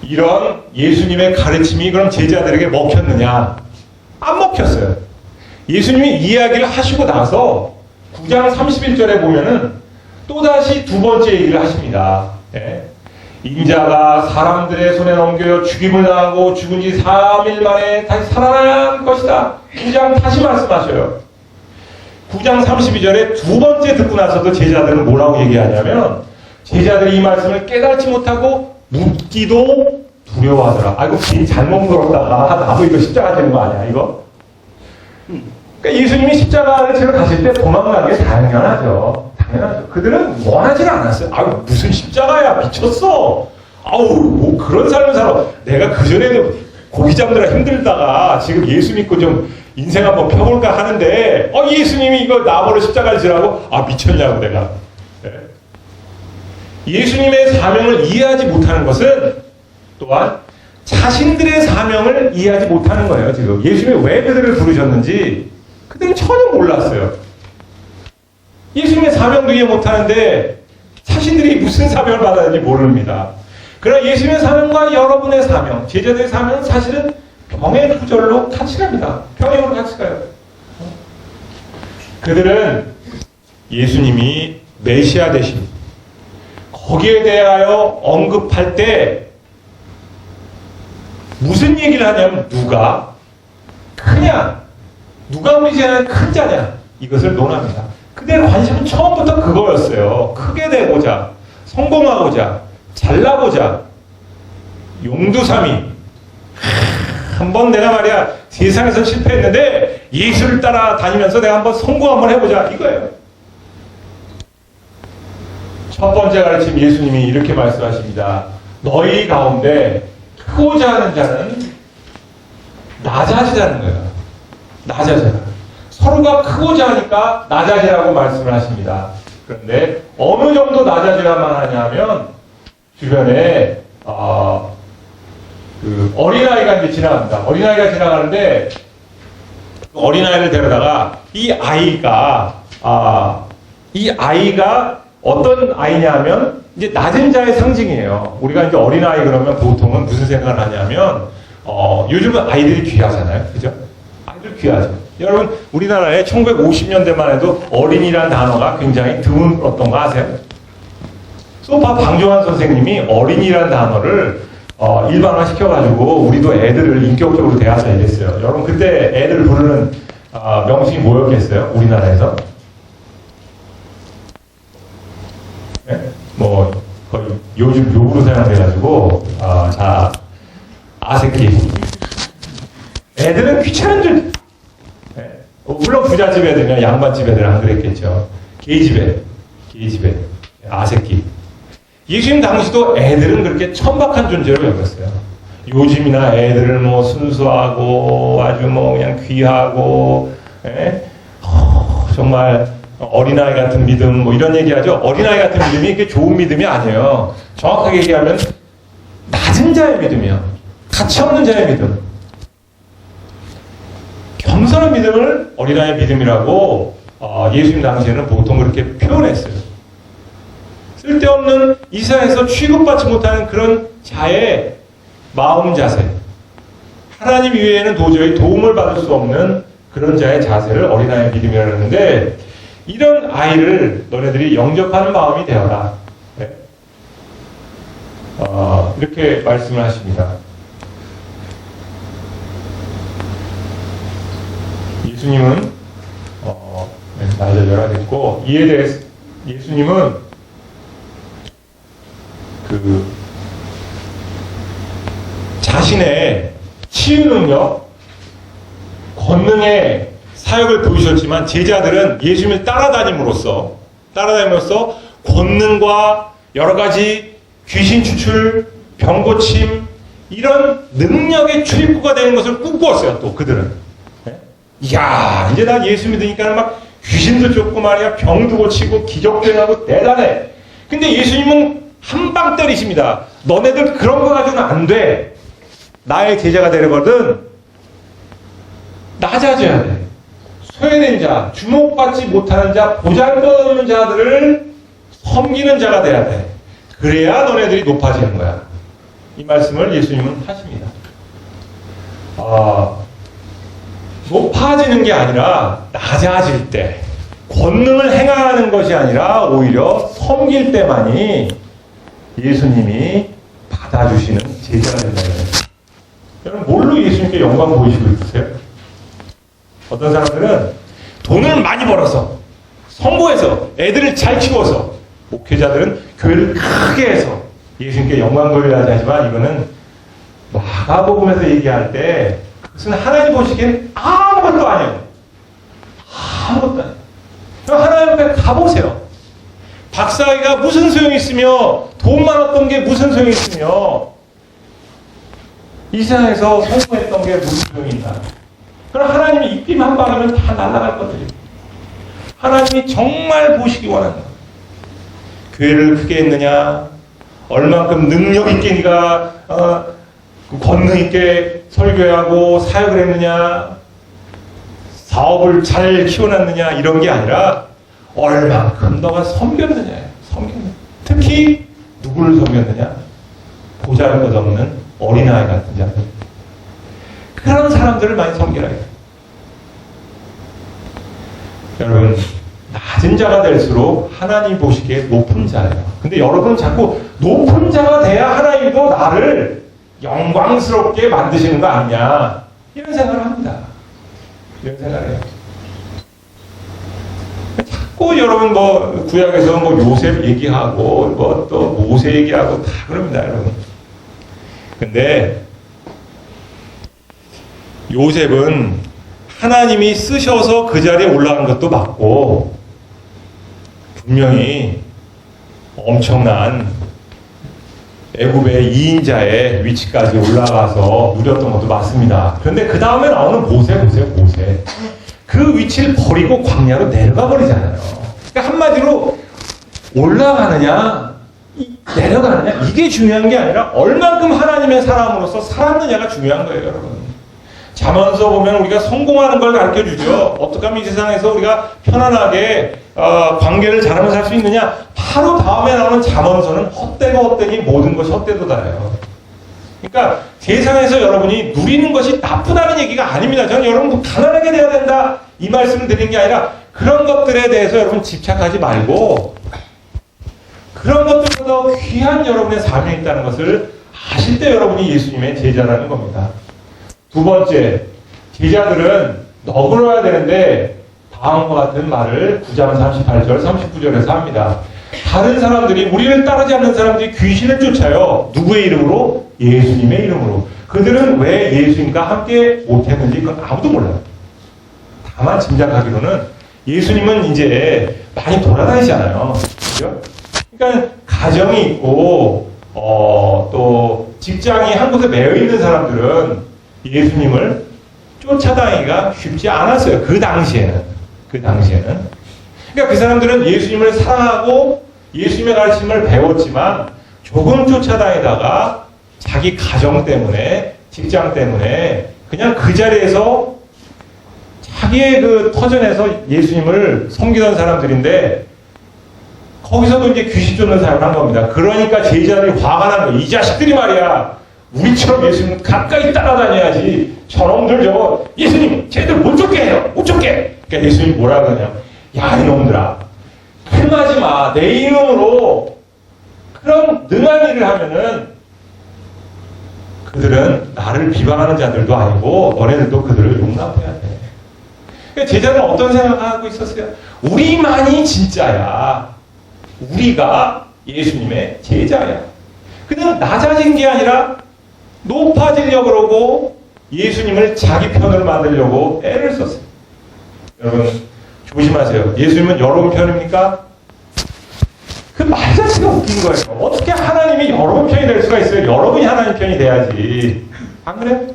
Speaker 1: 이런 예수님의 가르침이 그럼 제자들에게 먹혔느냐? 안 먹혔어요. 예수님이 이야기를 하시고 나서 9장 31절에 보면은 또다시 두 번째 얘기를 하십니다. 네. 인자가 사람들의 손에 넘겨 죽임을 당하고 죽은 지 3일 만에 다시 살아나야 할 것이다. 9장 다시 말씀하셔요. 9장 32절에 두 번째 듣고 나서도 제자들은 뭐라고 얘기하냐면 제자들이 이 말씀을 깨달지 못하고 묻기도 두려워하더라. 이거 괜히 잘못 물었다가 나도 이거 십자가 되는 거 아니야 이거? 그러니까 예수님이 십자가를 지러 가실 때 도망가는 게 당연하죠. 당연하죠. 그들은 원하지는 않았어요. 무슨 십자가야, 미쳤어. 뭐 그런 삶을 살아. 내가 그전에는 고기 잡느라 힘들다가 지금 예수 믿고 좀 인생 한번 펴볼까 하는데 예수님이 이거 나보러 십자가를 지라고? 미쳤냐고 내가. 네. 예수님의 사명을 이해하지 못하는 것은 또한 자신들의 사명을 이해하지 못하는 거예요. 지금 예수님이 왜 그들을 부르셨는지 그들은 전혀 몰랐어요. 예수님의 사명도 이해 못하는데 자신들이 무슨 사명을 받았는지 모릅니다. 그러나 예수님의 사명과 여러분의 사명, 제자들의 사명은 사실은 병행구절로 같이 갑니다. 병행으로 같이 가요. 그들은 예수님이 메시아 되신 거기에 대하여 언급할 때 무슨 얘기를 하냐면 누가 크냐, 누가 우리 제자는 큰 자냐, 이것을 논합니다. 그들의 관심은 처음부터 그거였어요. 크게 되고자, 성공하고자, 잘나고자, 용두삼이. 한번 내가 말이야 세상에서 실패했는데 예수를 따라다니면서 내가 한번 성공 한번 해보자, 이거예요. 첫 번째 가르침 예수님이 이렇게 말씀하십니다. 너희 가운데 크고자 하는 자는 낮아지자는 거예요. 낮아져라. 서로가 크고자 하니까 낮아지라고 말씀을 하십니다. 그런데 어느 정도 낮아지라만 하냐면 주변에 그 어린아이가 이제 지나갑니다. 어린아이가 지나가는데 어린아이를 데려다가 이 아이가 어떤 아이냐면 이제 낮은 자의 상징이에요. 우리가 이제 어린아이 그러면 보통은 무슨 생각을 하냐면 요즘은 아이들이 귀하잖아요. 그죠? 아이들 귀하죠. 여러분 우리나라에 1950년대만 해도 어린이라는 단어가 굉장히 드물었던 거 아세요? 소파 방종환 선생님이 어린이라는 단어를 일반화 시켜가지고 우리도 애들을 인격적으로 대하자 이랬어요. 여러분 그때 애들 부르는 명칭이 뭐였겠어요? 우리나라에서? 네? 뭐 거의 요즘 욕으로 사용돼가지고 아새끼. 애들은 귀찮은 줄. 네? 물론 부잣집 애들이나 양반집 애들은 안 그랬겠죠. 게이집애, 아새끼. 예수님 당시도 애들은 그렇게 천박한 존재로 여겼어요. 요즘이나 애들을 뭐 순수하고 아주 뭐 그냥 귀하고 정말 어린아이 같은 믿음 뭐 이런 얘기하죠. 어린아이 같은 믿음이 이게 좋은 믿음이 아니에요. 정확하게 얘기하면 낮은 자의 믿음이요. 가치 없는 자의 믿음. 겸손한 믿음을 어린아이의 믿음이라고 예수님 당시에는 보통 그렇게 표현했어요. 쓸데없는 이사에서 취급받지 못하는 그런 자의 마음 자세. 하나님 이외에는 도저히 도움을 받을 수 없는 그런 자의 자세를 어린아이의 믿음이라고 하는데 이런 아이를 너네들이 영접하는 마음이 되어라. 네. 이렇게 말씀을 하십니다. 예수님은 낮아져라 됐고 이에 대해서 예수님은 자신의 치유 능력, 권능의 사역을 보이셨지만 제자들은 예수님을 따라다님으로써 권능과 여러 가지 귀신 추출, 병 고침 이런 능력의 출입구가 되는 것을 꿈꾸었어요. 또 그들은 이야 이제 나 예수 믿으니까 막 귀신도 쫓고 말이야 병도 고치고 기적도 행하고 대단해. 근데 예수님은 한 방 때리십니다. 너네들 그런 거 가지고는 안 돼. 나의 제자가 되려거든 낮아져야 돼. 소외된 자, 주목받지 못하는 자, 보잘것없는 자들을 섬기는 자가 돼야 돼. 그래야 너네들이 높아지는 거야. 이 말씀을 예수님은 하십니다. 높아지는 게 아니라 낮아질 때, 권능을 행하는 것이 아니라 오히려 섬길 때만이 예수님이 받아주시는 제자가 된다는 거예요. 여러분 뭘로 예수님께 영광 보이시고 있으세요? 어떤 사람들은 돈을 많이 벌어서 성공해서 애들을 잘 키워서, 목회자들은 교회를 크게 해서 예수님께 영광 돌려야지 하지만 이거는 마가복음에서 얘기할 때 그것은 하나님 보시기엔 아무것도 아니에요. 아무것도 아니에요. 하나님 앞에 가보세요. 박사학위가 무슨 소용이 있으며 돈 많았던 게 무슨 소용이 있으며 이 세상에서 성공했던 게 무슨 소용이 있나. 그럼 하나님이 입김 한 방이면 다 날아갈 것들이에요. 하나님이 정말 보시기 원하는 거예요. 교회를 크게 했느냐, 얼만큼 능력 있게 네가 권능 있게 설교하고 사역을 했느냐, 사업을 잘 키워놨느냐 이런 게 아니라 얼만큼 너가 섬겼느냐예요. 특히 누구를 섬겼느냐? 보잘것없는 어린아이 같은 자들. 그런 사람들을 많이 섬기라 해요. 여러분 낮은 자가 될수록 하나님 보시기에 높은 자예요. 근데 여러분 자꾸 높은 자가 돼야 하나님도 나를 영광스럽게 만드시는 거 아니냐 이런 생각을 합니다. 이런 생각을 해요. 자꾸 여러분 뭐 구약에서 뭐 요셉 얘기하고 뭐 또 모세 얘기하고 다 그럽니다, 여러분. 근데 요셉은 하나님이 쓰셔서 그 자리에 올라간 것도 맞고 분명히 엄청난 애굽의 2인자의 위치까지 올라가서 누렸던 것도 맞습니다. 그런데 그 다음에 나오는 모세. 그 위치를 버리고 광야로 내려가 버리잖아요. 그러니까 한마디로 올라가느냐 내려가느냐 이게 중요한 게 아니라 얼만큼 하나님의 사람으로서 살았느냐가 중요한 거예요, 여러분. 잠언서 보면 우리가 성공하는 걸 가르쳐주죠. 어떻게 하면 이 세상에서 우리가 편안하게 관계를 잘하며 살 수 있느냐. 바로 다음에 나오는 잠언서는 헛되고 헛되니 모든 것이 헛되도다예요. 그러니까 세상에서 여러분이 누리는 것이 나쁘다는 얘기가 아닙니다. 저는 여러분 가난하게 돼야 된다 이 말씀을 드리는 게 아니라 그런 것들에 대해서 여러분 집착하지 말고 그런 것들보다 귀한 여러분의 삶이 있다는 것을 아실 때 여러분이 예수님의 제자라는 겁니다. 두 번째, 제자들은 너그러워야 되는데 다음과 같은 말을 9장 38절 39절에서 합니다. 다른 사람들이 우리를 따르지 않는 사람들이 귀신을 쫓아요. 누구의 이름으로? 예수님의 이름으로. 그들은 왜 예수님과 함께 못했는지 그건 아무도 몰라요. 다만 짐작하기로는 예수님은 이제 많이 돌아다니잖아요. 그죠? 그러니까 가정이 있고 또 직장이 한 곳에 매여 있는 사람들은 예수님을 쫓아다니기가 쉽지 않았어요. 그 당시에는. 그러니까 그 사람들은 예수님을 사랑하고 예수님의 가르침을 배웠지만 조금 쫓아다니다가 자기 가정 때문에 직장 때문에 그냥 그 자리에서 자기의 그 터전에서 예수님을 섬기던 사람들인데 거기서도 이제 귀신 쫓는 사람을 한 겁니다. 그러니까 제자들이 화가 난 거예요. 이 자식들이 말이야. 우리처럼 예수님 가까이 따라다녀야지. 저놈들 저거 예수님 쟤들 못 쫓게 해요. 못 쫓게. 그러니까 예수님이 뭐라 그러냐. 야 이놈들아. 큰하지 마. 내 이름으로 그런 능한 일을 하면은 그들은 나를 비방하는 자들도 아니고 너네들도 그들을 용납해야 돼. 그러니까 제자는 어떤 생각을 하고 있었어요? 우리만이 진짜야. 우리가 예수님의 제자야. 그들은 낮아진 게 아니라 높아지려고 그러고 예수님을 자기 편으로 만들려고 애를 썼어요. 여러분 조심하세요. 예수님은 여러분 편입니까? 그 말 자체가 웃긴 거예요. 어떻게 하나님이 여러분 편이 될 수가 있어요? 여러분이 하나님 편이 돼야지. 안 그래요?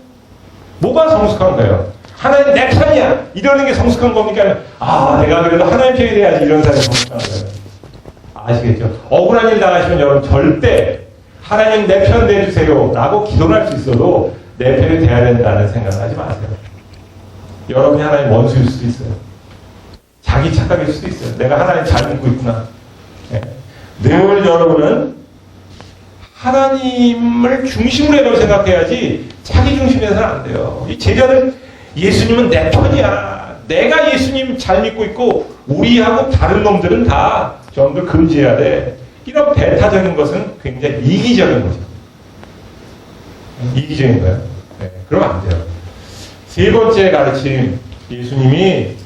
Speaker 1: 뭐가 성숙한 거예요? 하나님 내 편이야. 이러는 게 성숙한 겁니까? 아, 내가 그래도 하나님 편이 돼야지. 이런 사람이 성숙한 거예요. 아시겠죠? 억울한 일 당하시면 여러분 절대 하나님 내 편 내주세요 라고 기도를 할 수 있어도 내 편이 돼야 된다는 생각을 하지 마세요. 여러분이 하나님 원수일 수도 있어요. 자기 착각일 수도 있어요. 내가 하나님 잘 믿고 있구나. 네. 늘 여러분은 하나님을 중심으로 생각해야지 자기 중심에서는 안 돼요. 이 제자들 예수님은 내 편이야. 내가 예수님 잘 믿고 있고 우리하고 다른 놈들은 다 전부 금지해야 돼. 이런 배타적인 것은 굉장히 이기적인 거죠. 이기적인 거예요. 네, 그러면 안 돼요. 세 번째 가르침, 예수님이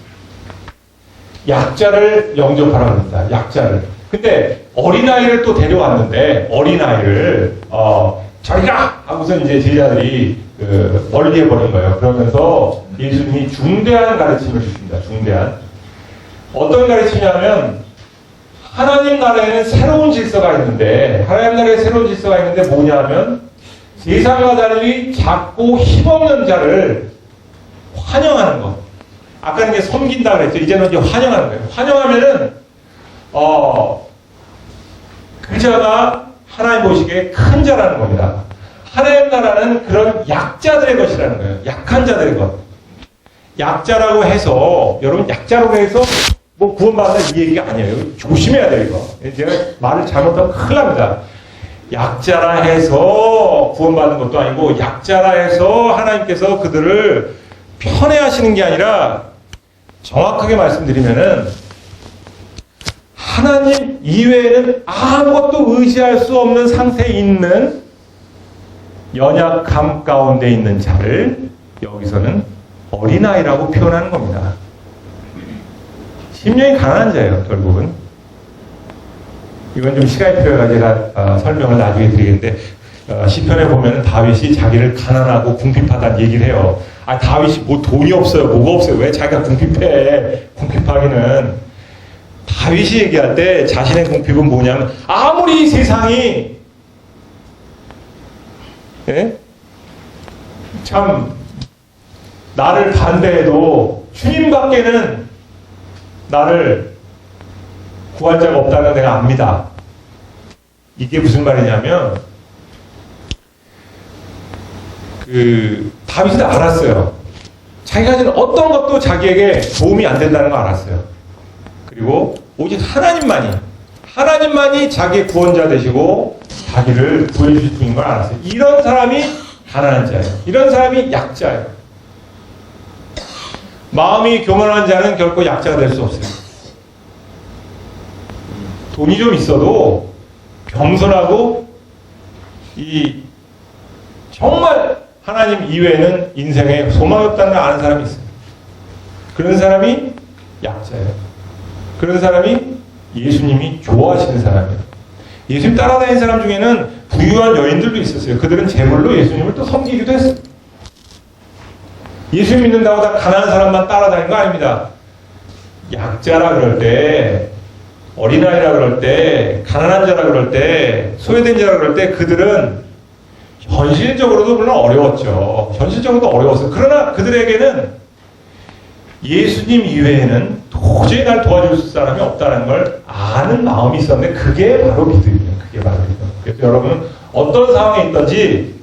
Speaker 1: 약자를 영접하라고 합니다. 약자를. 근데 어린아이를 또 데려왔는데 어린아이를 저리가! 하고서 이제 제자들이 멀리 해버린 거예요. 그러면서 예수님이 중대한 가르침을 주십니다. 중대한. 어떤 가르침이냐면 하나님 나라에는 새로운 질서가 있는데 하나님 나라에 새로운 질서가 있는데 뭐냐면 세상과 달리 작고 힘없는 자를 환영하는 것. 아까는 이제 섬긴다 그랬죠. 이제는 이제 환영하는 거예요. 환영하면은 그 자가 하나님 보시기에 큰 자라는 겁니다. 하나님 나라는 그런 약자들의 것이라는 거예요. 약한 자들의 것. 약자라고 해서 여러분 약자라고 해서 뭐 구원받는다 이 얘기가 아니에요. 조심해야 돼요 이거. 제가 말을 잘못하면 큰일 납니다. 약자라 해서 구원받는 것도 아니고 약자라 해서 하나님께서 그들을 편애하시는 게 아니라 정확하게 말씀드리면은 하나님 이외에는 아무것도 의지할 수 없는 상태에 있는 연약함 가운데 있는 자를 여기서는 어린아이라고 표현하는 겁니다. 심령이 가난한 자예요, 결국은. 이건 좀 시간이 필요해서 제가 설명을 나중에 드리겠는데 시편에 보면 다윗이 자기를 가난하고 궁핍하다는 얘기를 해요. 아, 다윗이 뭐 돈이 없어요, 뭐가 없어요. 왜 자기가 궁핍해? 궁핍하기는. 다윗이 얘기할 때 자신의 궁핍은 뭐냐면 아무리 세상이 참 나를 반대해도 주님밖에는 나를 구할 자가 없다는 걸 내가 압니다. 이게 무슨 말이냐면 다윗이 알았어요. 자기가 가진 어떤 것도 자기에게 도움이 안 된다는 걸 알았어요. 그리고 오직 하나님만이 자기의 구원자 되시고 자기를 구해주실 분인 걸 알았어요. 이런 사람이 가난한 자예요. 이런 사람이 약자예요. 마음이 교만한 자는 결코 약자가 될 수 없어요. 돈이 좀 있어도 겸손하고 정말 하나님 이외에는 인생에 소망이 없다는 걸 아는 사람이 있어요. 그런 사람이 약자예요. 그런 사람이 예수님이 좋아하시는 사람이에요. 예수님 따라다니는 사람 중에는 부유한 여인들도 있었어요. 그들은 제물로 예수님을 또 섬기기도 했어요. 예수 믿는다고 다 가난한 사람만 따라다니는 거 아닙니다. 약자라 그럴 때, 어린아이라 그럴 때, 가난한 자라 그럴 때, 소외된 자라 그럴 때 그들은 현실적으로도 물론 어려웠죠. 현실적으로도 어려웠어요. 그러나 그들에게는 예수님 이외에는 도저히 날 도와줄 사람이 없다는 걸 아는 마음이 있었는데 그게 바로 믿음이에요. 그게 바로 믿음. 그래서 여러분 어떤 상황에 있든지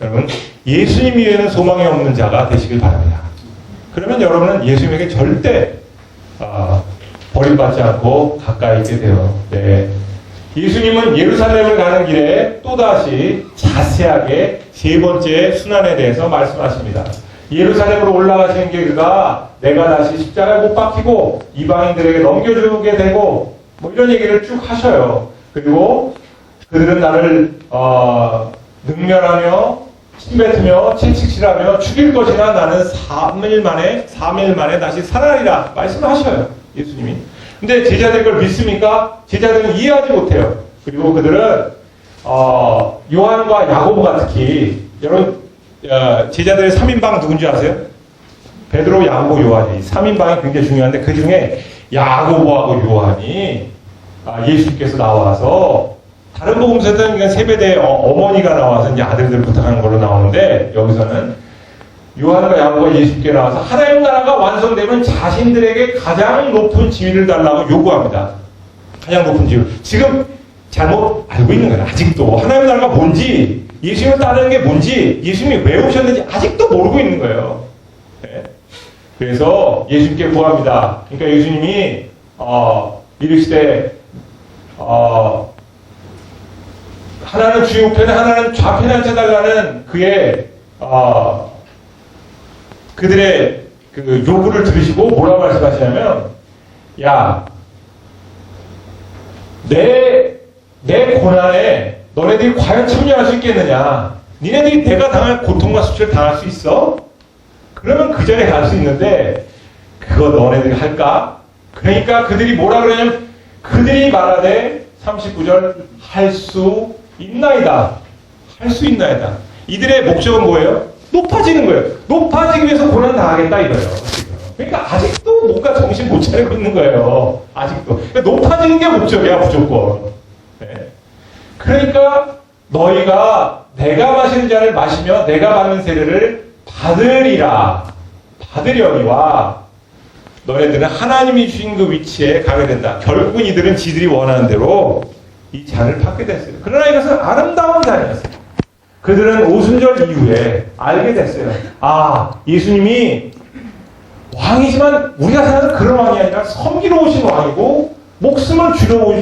Speaker 1: 여러분 예수님 이외에는 소망이 없는 자가 되시길 바랍니다. 그러면 여러분은 예수님에게 절대 버림받지 않고 가까이 있게 돼요. 네. 예수님은 예루살렘을 가는 길에 또다시 자세하게 세 번째 순환에 대해서 말씀하십니다. 예루살렘으로 올라가시는 길가 내가 다시 십자가에 못 박히고 이방인들에게 넘겨주게 되고 뭐 이런 얘기를 쭉 하셔요. 그리고 그들은 나를 능멸하며 침뱉으며 채찍질하며 죽일 것이나 나는 3일 만에 다시 살아나리라 말씀하셔요. 예수님이. 근데 제자들이 그걸 믿습니까? 제자들은 이해하지 못해요. 그리고 그들은 요한과 야고보가 특히 여러분 제자들의 3인방 누군지 아세요? 베드로, 야고보, 요한이 3인방이 굉장히 중요한데 그 중에 야고보하고 요한이 예수님께서 나와서 다른 복음서는 세베대의 어머니가 나와서 이제 아들들 부탁하는 걸로 나오는데 여기서는 요한과 야고보가 예수님께 나와서 하나님 나라가 완성되면 자신들에게 가장 높은 지위를 달라고 요구합니다. 가장 높은 지위. 지금 잘못 알고 있는 거예요. 아직도 하나님 나라가 뭔지, 예수님을 따르는 게 뭔지, 예수님이 왜 오셨는지 아직도 모르고 있는 거예요. 네. 그래서 예수님께 구합니다. 그러니까 예수님이 이르시되 하나는 주의 우편에 하나는 좌편에 앉혀달라는 그의 그들의 그 요구를 들으시고 뭐라고 말씀하시냐면, 야, 내 고난에 너네들이 과연 참여할 수 있겠느냐? 니네들이 내가 당할 고통과 수치를 당할 수 있어? 그러면 그 자리에 갈 수 있는데 그거 너네들이 할까? 그러니까 그들이 뭐라 그러냐면, 그들이 말하되 39절 할 수 있나이다. 할 수 있나이다. 이들의 목적은 뭐예요? 높아지는 거예요. 높아지기 위해서 고난 당하겠다 이거예요. 그러니까 아직도 뭔가 정신 못 차리고 있는 거예요. 아직도. 그러니까 높아지는 게 목적이야, 무조건. 네. 그러니까 너희가 내가 마시는 잔을 마시며 내가 받는 세례를 받으려니와 너네들은 하나님이 주신 그 위치에 가게 된다. 결국은 이들은 지들이 원하는 대로 이 잔을 받게 됐어요. 그러나 이것은 아름다운 잔이었어요. 그들은 오순절 이후에 알게 됐어요. 예수님이 왕이지만 우리가 생각하는 그런 왕이 아니라 섬기러 오신 왕이고 목숨을 주러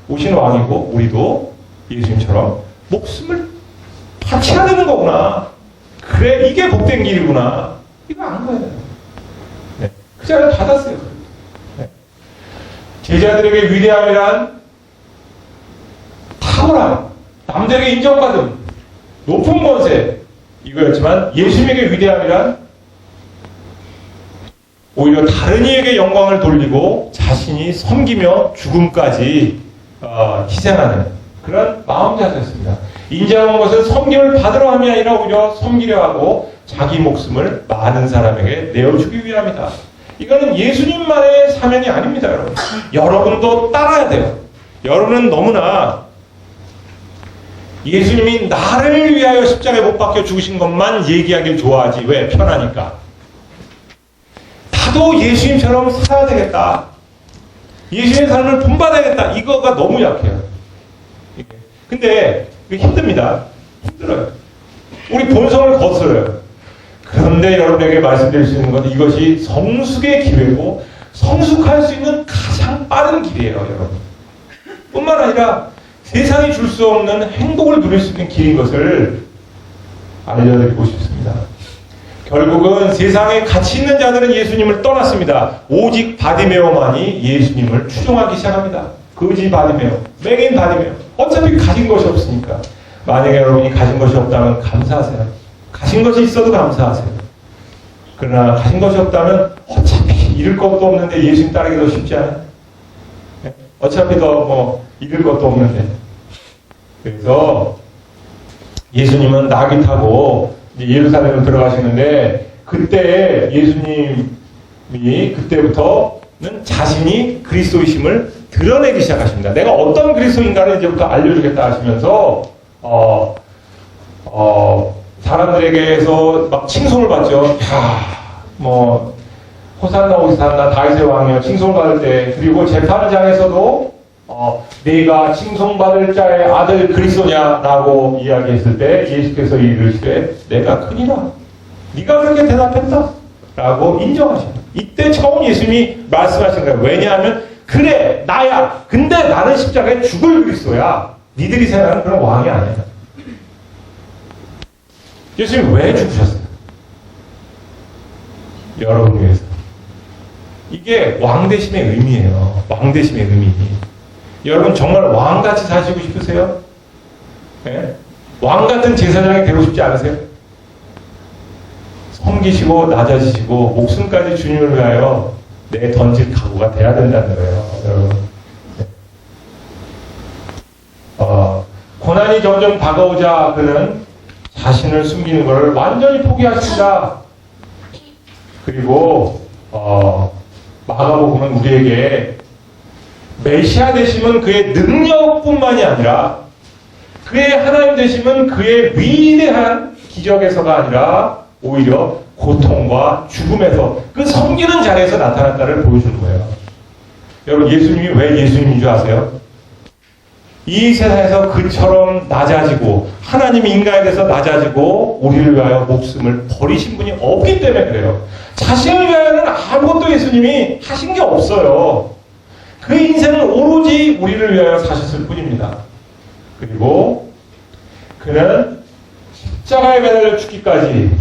Speaker 1: 오신 왕이고 우리도 예수님처럼 목숨을 바쳐야 되는 거구나. 그래, 이게 복된 길이구나. 이거 안 거예요. 네. 그 자리를 받았어요. 네. 제자들에게 위대함이란 탁월함, 남들에게 인정받음, 높은 권세 이거였지만 예수님에게 위대함이란 오히려 다른 이에게 영광을 돌리고 자신이 섬기며 죽음까지 희생하는 그런 마음자세였습니다. 인자한 것은 섬김을 받으러 함이 아니라 오히려 섬기려 하고 자기 목숨을 많은 사람에게 내어주기 위함이다. 이거는 예수님만의 사명이 아닙니다, 여러분. 여러분도 따라야 돼요. 여러분은 너무나 예수님이 나를 위하여 십자가에 못 박혀 죽으신 것만 얘기하길 좋아하지. 왜? 편하니까. 나도 예수님처럼 살아야 되겠다. 예수님의 삶을 본받아야겠다. 이거가 너무 약해요. 근데 힘듭니다. 힘들어요. 우리 본성을 거스려요. 그런데 여러분에게 말씀드릴 수 있는 건 이것이 성숙의 기회고 성숙할 수 있는 가장 빠른 길이에요, 여러분. 뿐만 아니라 세상이 줄 수 없는 행복을 누릴 수 있는 길인 것을 알려드리고 싶습니다. 결국은 세상에 가치 있는 자들은 예수님을 떠났습니다. 오직 바디메오만이 예수님을 추종하기 시작합니다. 거지 바디메오, 맹인 바디메오. 어차피 가진 것이 없으니까. 만약에 여러분이 가진 것이 없다면 감사하세요. 가진 것이 있어도 감사하세요. 그러나 가진 것이 없다면 어차피 잃을 것도 없는데 예수님 따르기 더 쉽지 않아요? 어차피 더 잃을 것도 없는데. 그래서 예수님은 나귀 타고 예루살렘을 들어가시는데 그때 예수님이 그때부터는 자신이 그리스도이심을 드러내기 시작하십니다. 내가 어떤 그리스도인가를 이제부터 알려주겠다 하시면서 사람들에게서 막 칭송을 받죠. 호산나 호산나 다윗의 왕이여 칭송을 받을 때, 그리고 재판장에서도 네가 칭송받을 자의 아들 그리스도냐라고 이야기했을 때 예수께서 이르시되 내가 크니라. 네가 그렇게 대답했다 라고 인정하십니다. 이때 처음 예수님이 말씀하신 거예요. 왜냐하면 그래 나야. 근데 나는 십자가에 죽을 그리스도야. 니들이 생각하는 그런 왕이 아니야. 예수님이 왜 죽으셨어요? 여러분 위해서. 이게 왕되심의 의미예요. 왕되심의 의미. 여러분 정말 왕같이 사시고 싶으세요? 네? 왕같은 제사장이 되고 싶지 않으세요? 섬기시고 낮아지시고 목숨까지 주님을 위하여 내 던질 각오가 돼야 된다는 거예요. 여러분. 고난이 점점 다가오자 그는 자신을 숨기는 것을 완전히 포기하신다. 그리고 마가복음은 우리에게 메시아 되심은 그의 능력뿐만이 아니라 그의 하나님 되심은 그의 위대한 기적에서가 아니라 오히려 고통과 죽음에서 그 섬기는 자리에서 나타났다를 보여주는 거예요. 여러분, 예수님이 왜 예수님인 줄 아세요? 이 세상에서 그처럼 낮아지고 하나님이 인간에 대해서 낮아지고 우리를 위하여 목숨을 버리신 분이 없기 때문에 그래요. 자신을 위하여는 아무것도 예수님이 하신 게 없어요. 그 인생은 오로지 우리를 위하여 사셨을 뿐입니다. 그리고 그는 십자가에 매달려 죽기까지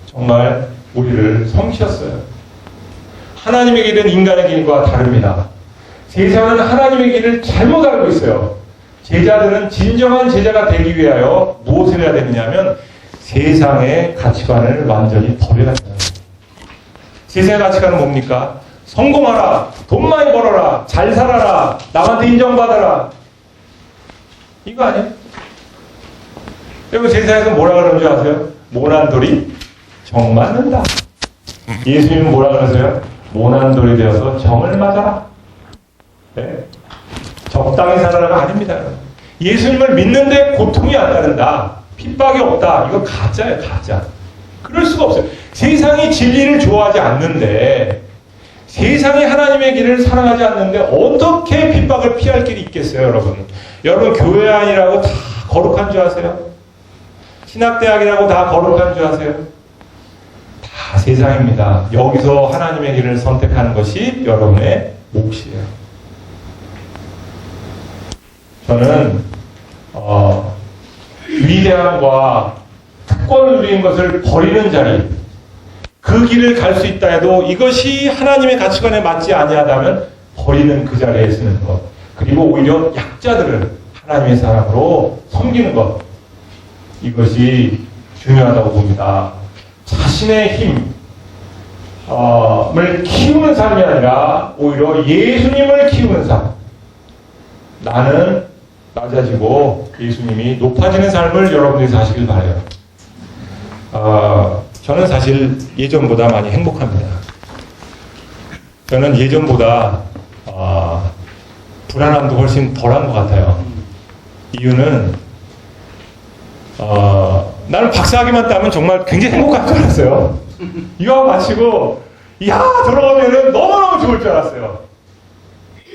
Speaker 1: 정말 우리를 섬기셨어요. 하나님의 길은 인간의 길과 다릅니다. 세상은 하나님의 길을 잘못 알고 있어요. 제자들은 진정한 제자가 되기 위하여 무엇을 해야 되느냐면 세상의 가치관을 완전히 버려야 합니다. 세상의 가치관은 뭡니까? 성공하라, 돈 많이 벌어라, 잘 살아라, 남한테 인정받아라. 이거 아니에요? 여러분, 세상에서 뭐라 그러는 줄 아세요? 모난돌이 정 맞는다. 예수님은 뭐라 그러세요? 모난돌이 되어서 정을 맞아라. 네? 적당히 살아라가 아닙니다. 예수님을 믿는데 고통이 안 따른다. 핍박이 없다. 이거 가짜예요, 가짜. 그럴 수가 없어요. 세상이 진리를 좋아하지 않는데, 세상이 하나님의 길을 사랑하지 않는데 어떻게 핍박을 피할 길이 있겠어요, 여러분? 여러분, 교회 아니라고 다 거룩한 줄 아세요? 신학대학이라고 다 거룩한 줄 아세요? 다 세상입니다. 여기서 하나님의 길을 선택하는 것이 여러분의 몫이에요. 저는 위대함과 특권을 누리는 것을 버리는 자리, 그 길을 갈 수 있다 해도 이것이 하나님의 가치관에 맞지 아니하다면 버리는 그 자리에 서는 것, 그리고 오히려 약자들을 하나님의 사랑으로 섬기는 것, 이것이 중요하다고 봅니다. 자신의 힘을 키우는 삶이 아니라 오히려 예수님을 키우는 삶. 나는 낮아지고 예수님이 높아지는 삶을 여러분들이 사시길 바라요. 저는 사실 예전보다 많이 행복합니다. 저는 예전보다 불안함도 훨씬 덜한 것 같아요. 이유는 나는 박사학위만 따면 정말 굉장히 행복할 줄 알았어요. 유학 마치고 돌아오면은 너무너무 좋을 줄 알았어요.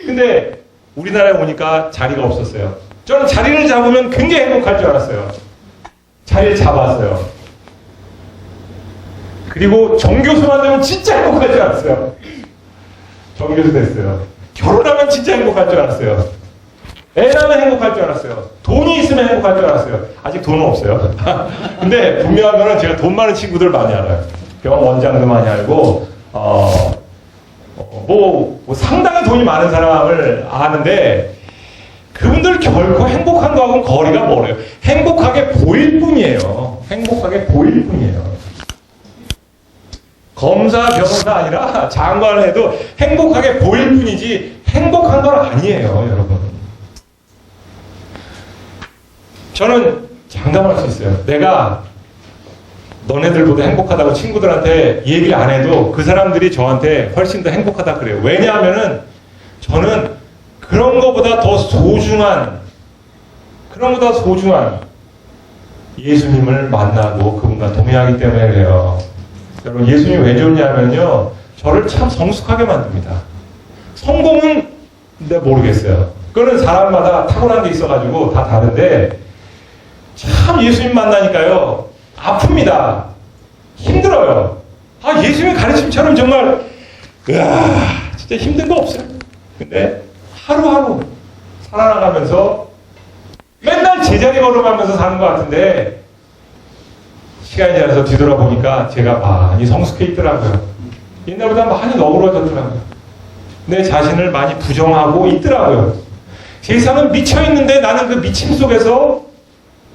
Speaker 1: 근데 우리나라에 오니까 자리가 없었어요. 저는 자리를 잡으면 굉장히 행복할 줄 알았어요. 자리를 잡았어요. 그리고 정교수만 되면 진짜 행복할 줄 알았어요. 정교수 됐어요. 결혼하면 진짜 행복할 줄 알았어요. 애 낳으면 행복할 줄 알았어요. 돈이 있으면 행복할 줄 알았어요. 아직 돈은 없어요. 근데 분명한 거는 제가 돈 많은 친구들 많이 알아요. 병원 원장도 많이 알고 뭐 상당히 돈이 많은 사람을 아는데 그분들 결코 행복한 거하고는 거리가 멀어요. 행복하게 보일 뿐이에요. 행복하게 보일 뿐이에요. 검사, 변호사 아니라 장관을 해도 행복하게 보일 뿐이지 행복한 건 아니에요, 여러분. 저는 장담할 수 있어요. 내가 너네들보다 행복하다고 친구들한테 얘기를 안 해도 그 사람들이 저한테 훨씬 더 행복하다 그래요. 왜냐하면은 저는 그런 것보다 더 소중한 예수님을 만나고 그분과 동행하기 때문에 그래요. 여러분, 예수님이 왜 좋냐면요, 저를 참 성숙하게 만듭니다. 성공은 내가 모르겠어요. 그거는 사람마다 타고난 게 있어가지고 다 다른데 참 예수님 만나니까요 아픕니다. 힘들어요. 예수님의 가르침처럼 정말 진짜 힘든 거 없어요. 근데 하루하루 살아나가면서 맨날 제자리 걸음하면서 사는 것 같은데 시간이 지나서 뒤돌아보니까 제가 많이 성숙해 있더라고요. 옛날보다 많이 너그러졌더라고요. 내 자신을 많이 부정하고 있더라고요. 세상은 미쳐있는데 나는 그 미침 속에서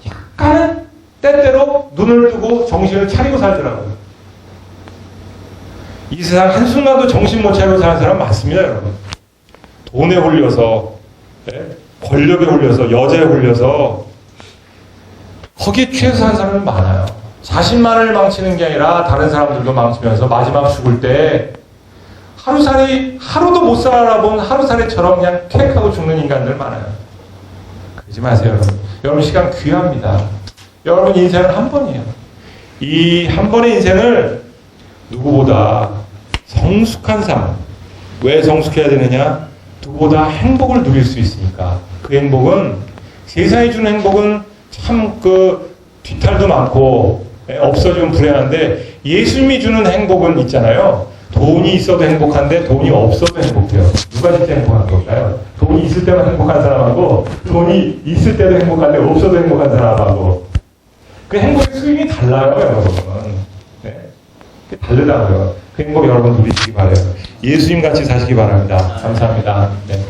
Speaker 1: 약간은 때때로 눈을 뜨고 정신을 차리고 살더라고요. 이 세상 한순간도 정신 못 차리고 사는 사람 많습니다, 여러분. 돈에 홀려서 권력에 홀려서, 여자에 홀려서 거기에 취해서 한 사람이 많아요. 자신만을 망치는 게 아니라 다른 사람들도 망치면서 마지막 죽을 때 하루살이, 하루도 못 살아본 하루살이처럼 그냥 쾌하고 죽는 인간들 많아요. 그러지 마세요, 여러분. 여러분 시간 귀합니다. 여러분 인생은 한 번이에요. 이 한 번의 인생을 누구보다 성숙한 삶. 왜 성숙해야 되느냐? 누구보다 행복을 누릴 수 있으니까. 그 행복은, 세상이 주는 행복은 참 뒤탈도 많고 없어지면 불행한데, 예수님이 주는 행복은 있잖아요. 돈이 있어도 행복한데 돈이 없어도 행복해요. 누가 진짜 행복한 걸까요? 돈이 있을 때만 행복한 사람하고, 돈이 있을 때도 행복한데 없어도 행복한 사람하고, 그 행복의 수준이 달라요, 여러분. 네. 다르다고요. 그 행복 여러분 누리시기 바라요. 예수님 같이 사시기 바랍니다. 감사합니다. 네.